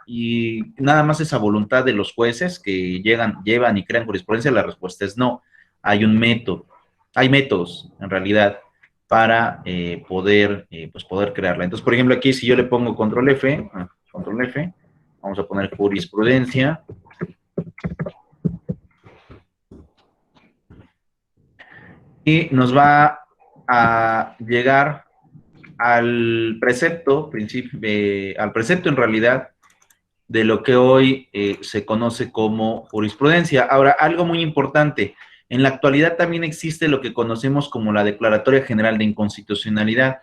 y nada más esa voluntad de los jueces que llevan y crean jurisprudencia. La respuesta es no, hay un método, hay métodos en realidad para poder crearla. Entonces, por ejemplo, aquí si yo le pongo control F, vamos a poner jurisprudencia. Y nos va a llegar al precepto, al precepto en realidad, de lo que hoy se conoce como jurisprudencia. Ahora, algo muy importante, en la actualidad también existe lo que conocemos como la Declaratoria General de Inconstitucionalidad,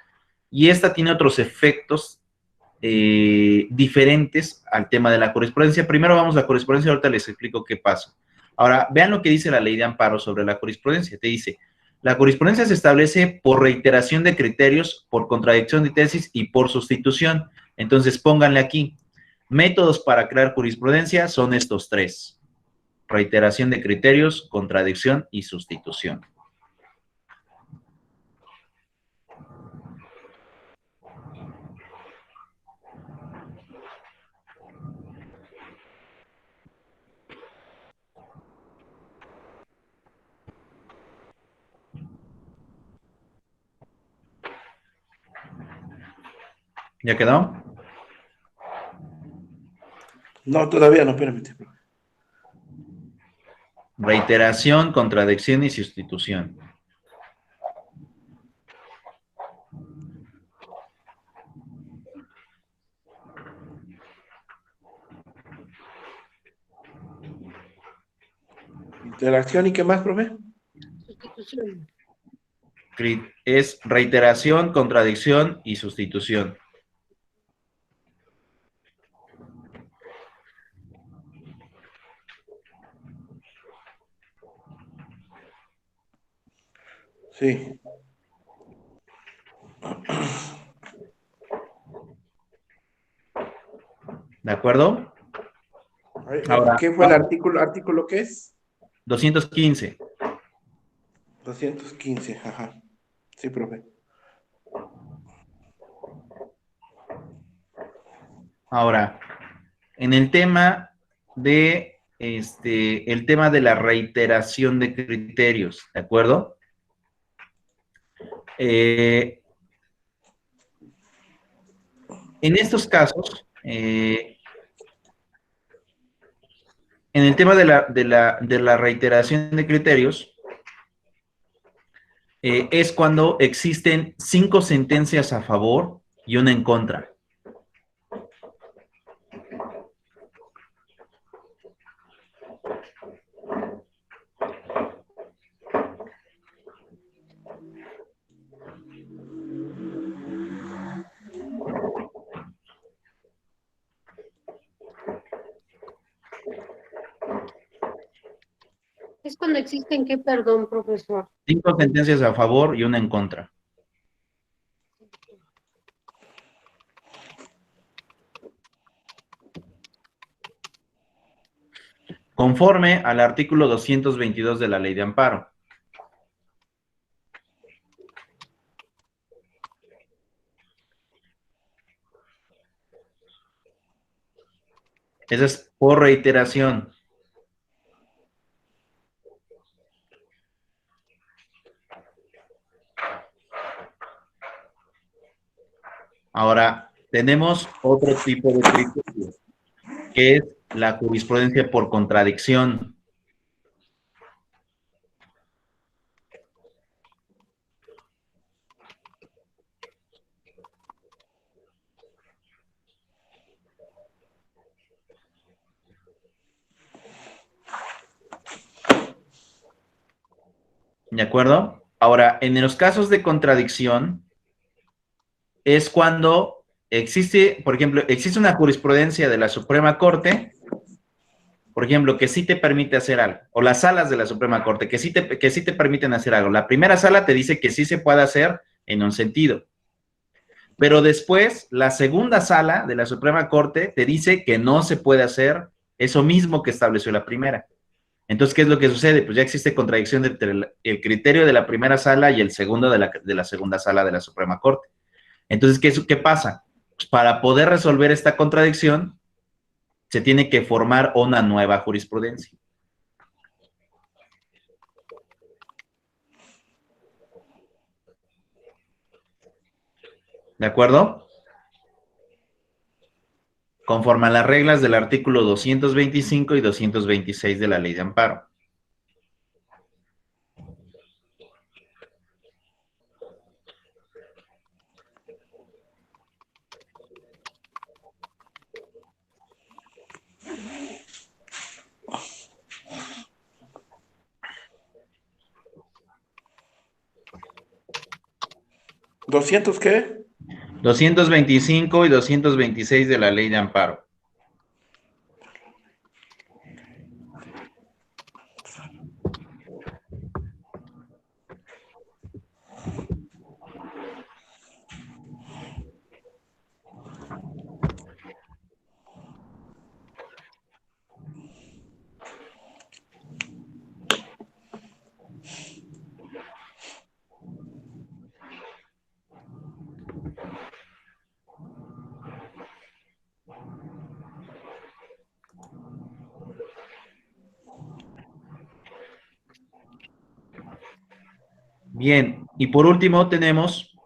y esta tiene otros efectos diferentes al tema de la jurisprudencia. Primero vamos a la jurisprudencia, ahorita les explico qué pasa. Ahora, vean lo que dice la ley de amparo sobre la jurisprudencia. Te dice, la jurisprudencia se establece por reiteración de criterios, por contradicción de tesis y por sustitución. Entonces, pónganle aquí, métodos para crear jurisprudencia son estos tres: reiteración de criterios, contradicción y sustitución. ¿Ya quedó? No, todavía no, espérame. Reiteración, contradicción y sustitución. Interacción y qué más, profe. Sustitución. Es reiteración, contradicción y sustitución. Sí. ¿De acuerdo? Ahora, ¿Qué fue el artículo? ¿Artículo qué es? 215. 215, ajá. Sí, profe. Ahora, en el tema de el tema de la reiteración de criterios, ¿de acuerdo? En estos casos, en el tema de la reiteración de criterios, es cuando existen 5 sentencias a favor y una en contra. Es cuando existen qué, perdón, profesor. 5 sentencias a favor y una en contra. Conforme al artículo 222 de la Ley de Amparo. Esa es por reiteración. Ahora, tenemos otro tipo de criterio, que es la jurisprudencia por contradicción. ¿De acuerdo? Ahora, en los casos de contradicción, es cuando existe, por ejemplo, existe una jurisprudencia de la Suprema Corte, por ejemplo, que sí te permite hacer algo, o las salas de la Suprema Corte, que sí te permiten hacer algo. La primera sala te dice que sí se puede hacer en un sentido, pero después la segunda sala de la Suprema Corte te dice que no se puede hacer eso mismo que estableció la primera. Entonces, ¿qué es lo que sucede? Pues ya existe contradicción entre el criterio de la primera sala y el segundo de la segunda sala de la Suprema Corte. Entonces, ¿qué pasa? Pues para poder resolver esta contradicción, se tiene que formar una nueva jurisprudencia. ¿De acuerdo? Conforme a las reglas del artículo 225 y 226 de la Ley de Amparo. ¿200 qué? 225 y 226 de la Ley de Amparo. Bien, y por último tenemos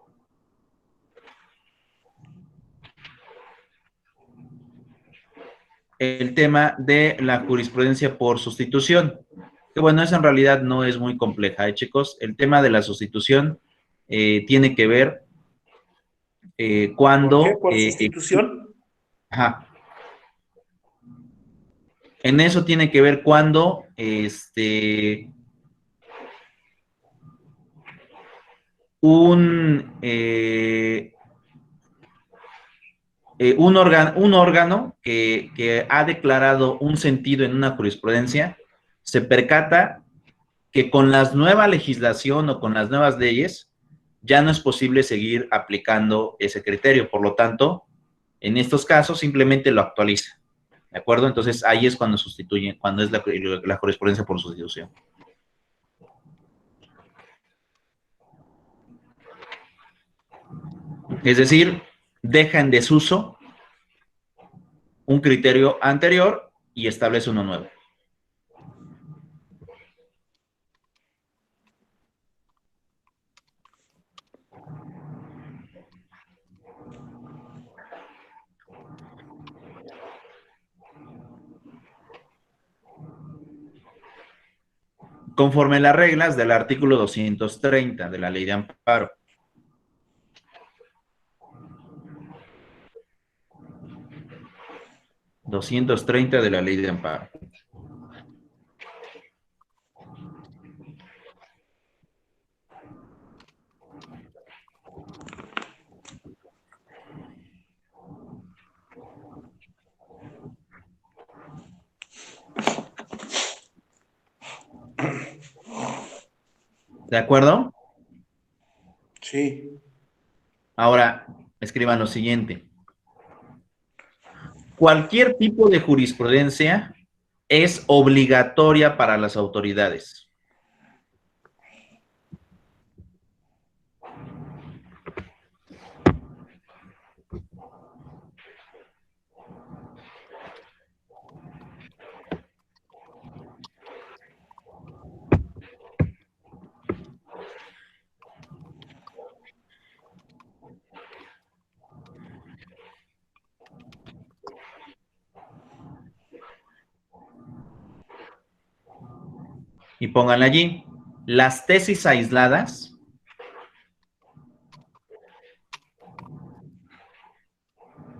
el tema de la jurisprudencia por sustitución, que bueno, eso en realidad no es muy compleja, chicos. El tema de la sustitución tiene que ver cuando... ¿Por qué? ¿Por sustitución? Ajá. En eso tiene que ver cuando un órgano que ha declarado un sentido en una jurisprudencia se percata que con la nueva legislación o con las nuevas leyes ya no es posible seguir aplicando ese criterio. Por lo tanto, en estos casos simplemente lo actualiza. ¿De acuerdo? Entonces ahí es cuando sustituye, cuando es la jurisprudencia por sustitución. Es decir, deja en desuso un criterio anterior y establece uno nuevo. Conforme las reglas del artículo 230 de la Ley de Amparo. ...230 de la Ley de Amparo. ¿De acuerdo? Sí. Ahora, escriban lo siguiente. Cualquier tipo de jurisprudencia es obligatoria para las autoridades. Y pónganle allí, las tesis aisladas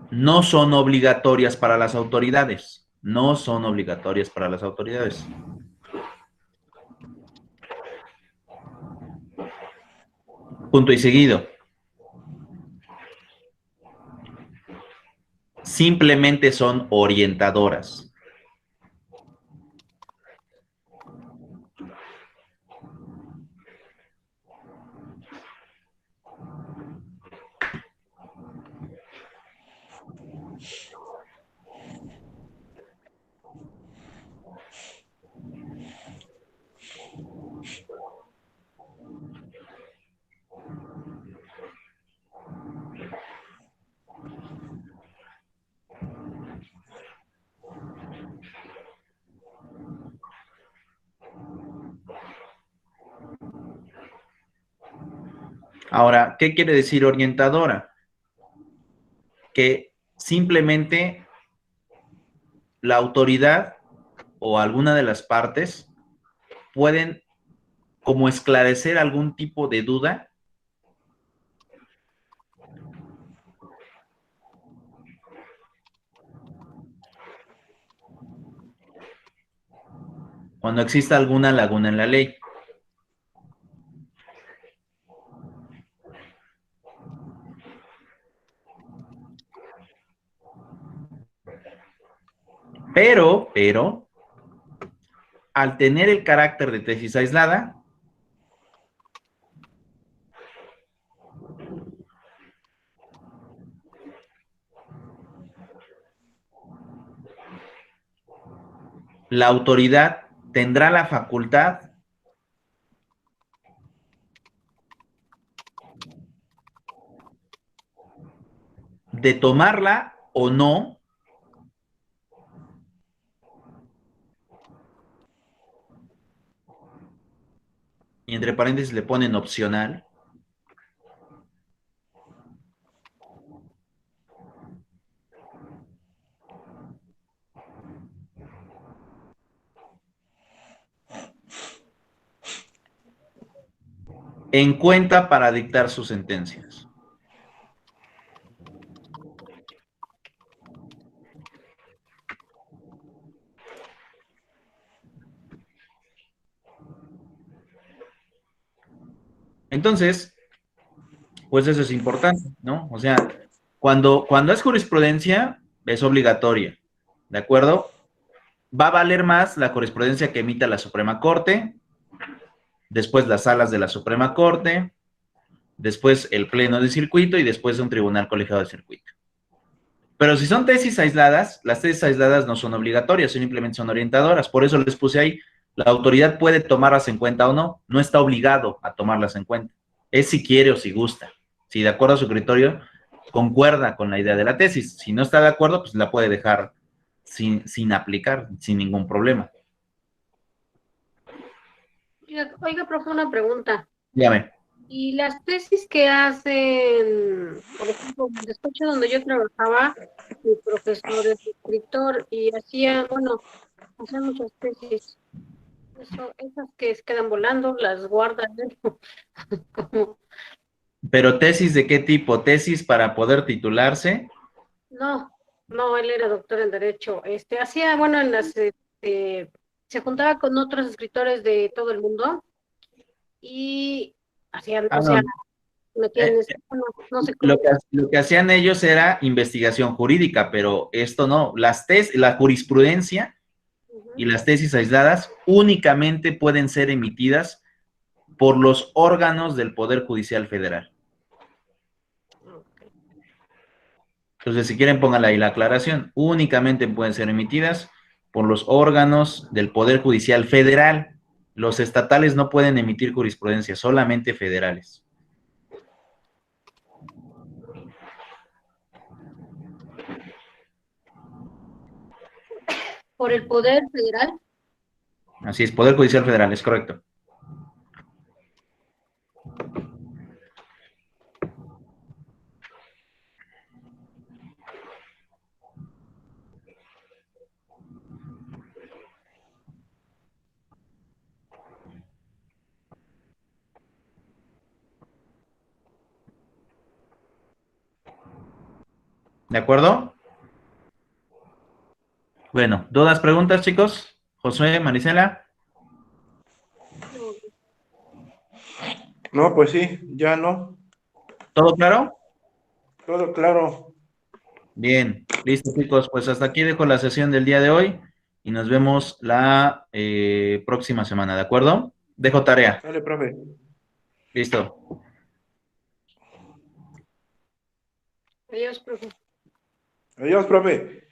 no son obligatorias para las autoridades. No son obligatorias para las autoridades. Punto y seguido. Simplemente son orientadoras. Ahora, ¿qué quiere decir orientadora? Que simplemente la autoridad o alguna de las partes pueden como esclarecer algún tipo de duda cuando exista alguna laguna en la ley. Pero, al tener el carácter de tesis aislada, la autoridad tendrá la facultad de tomarla o no y entre paréntesis le ponen opcional, en cuenta para dictar sus sentencias. Entonces, pues eso es importante, ¿no? O sea, cuando es jurisprudencia, es obligatoria, ¿de acuerdo? Va a valer más la jurisprudencia que emita la Suprema Corte, después las salas de la Suprema Corte, después el pleno de circuito y después un tribunal colegiado de circuito. Pero si son tesis aisladas, las tesis aisladas no son obligatorias, simplemente son orientadoras. Por eso les puse ahí, la autoridad puede tomarlas en cuenta o no, no está obligado a tomarlas en cuenta. Es si quiere o si gusta. Si de acuerdo a su criterio concuerda con la idea de la tesis. Si no está de acuerdo, pues la puede dejar sin aplicar, sin ningún problema. Oiga, profe, una pregunta. Dígame. Y las tesis que hacen, por ejemplo, en el despacho donde yo trabajaba, mi profesor es escritor y hacían muchas tesis. Esas que se quedan volando, las guardan, ¿no? Como, ¿Pero tesis de qué tipo? ¿Tesis para poder titularse? no, él era doctor en Derecho. Hacía, en las, se juntaba con otros escritores de todo el mundo y hacían, Ah, o sea, no. metían, no sé cómo. Lo que hacían ellos era investigación jurídica, pero esto no. La jurisprudencia y las tesis aisladas únicamente pueden ser emitidas por los órganos del Poder Judicial Federal. Entonces, si quieren, pónganle ahí la aclaración. Únicamente pueden ser emitidas por los órganos del Poder Judicial Federal. Los estatales no pueden emitir jurisprudencia, solamente federales. ¿Por el Poder Federal? Así es, Poder Judicial Federal, es correcto. ¿De acuerdo? Bueno, ¿dudas, preguntas, chicos? Josué, Marisela. No, pues sí, ya no. ¿Todo claro? Todo claro. Bien, listo, chicos. Pues hasta aquí dejo la sesión del día de hoy y nos vemos la próxima semana, ¿de acuerdo? Dejo tarea. Dale, profe. Listo. Adiós, profe. Adiós, profe.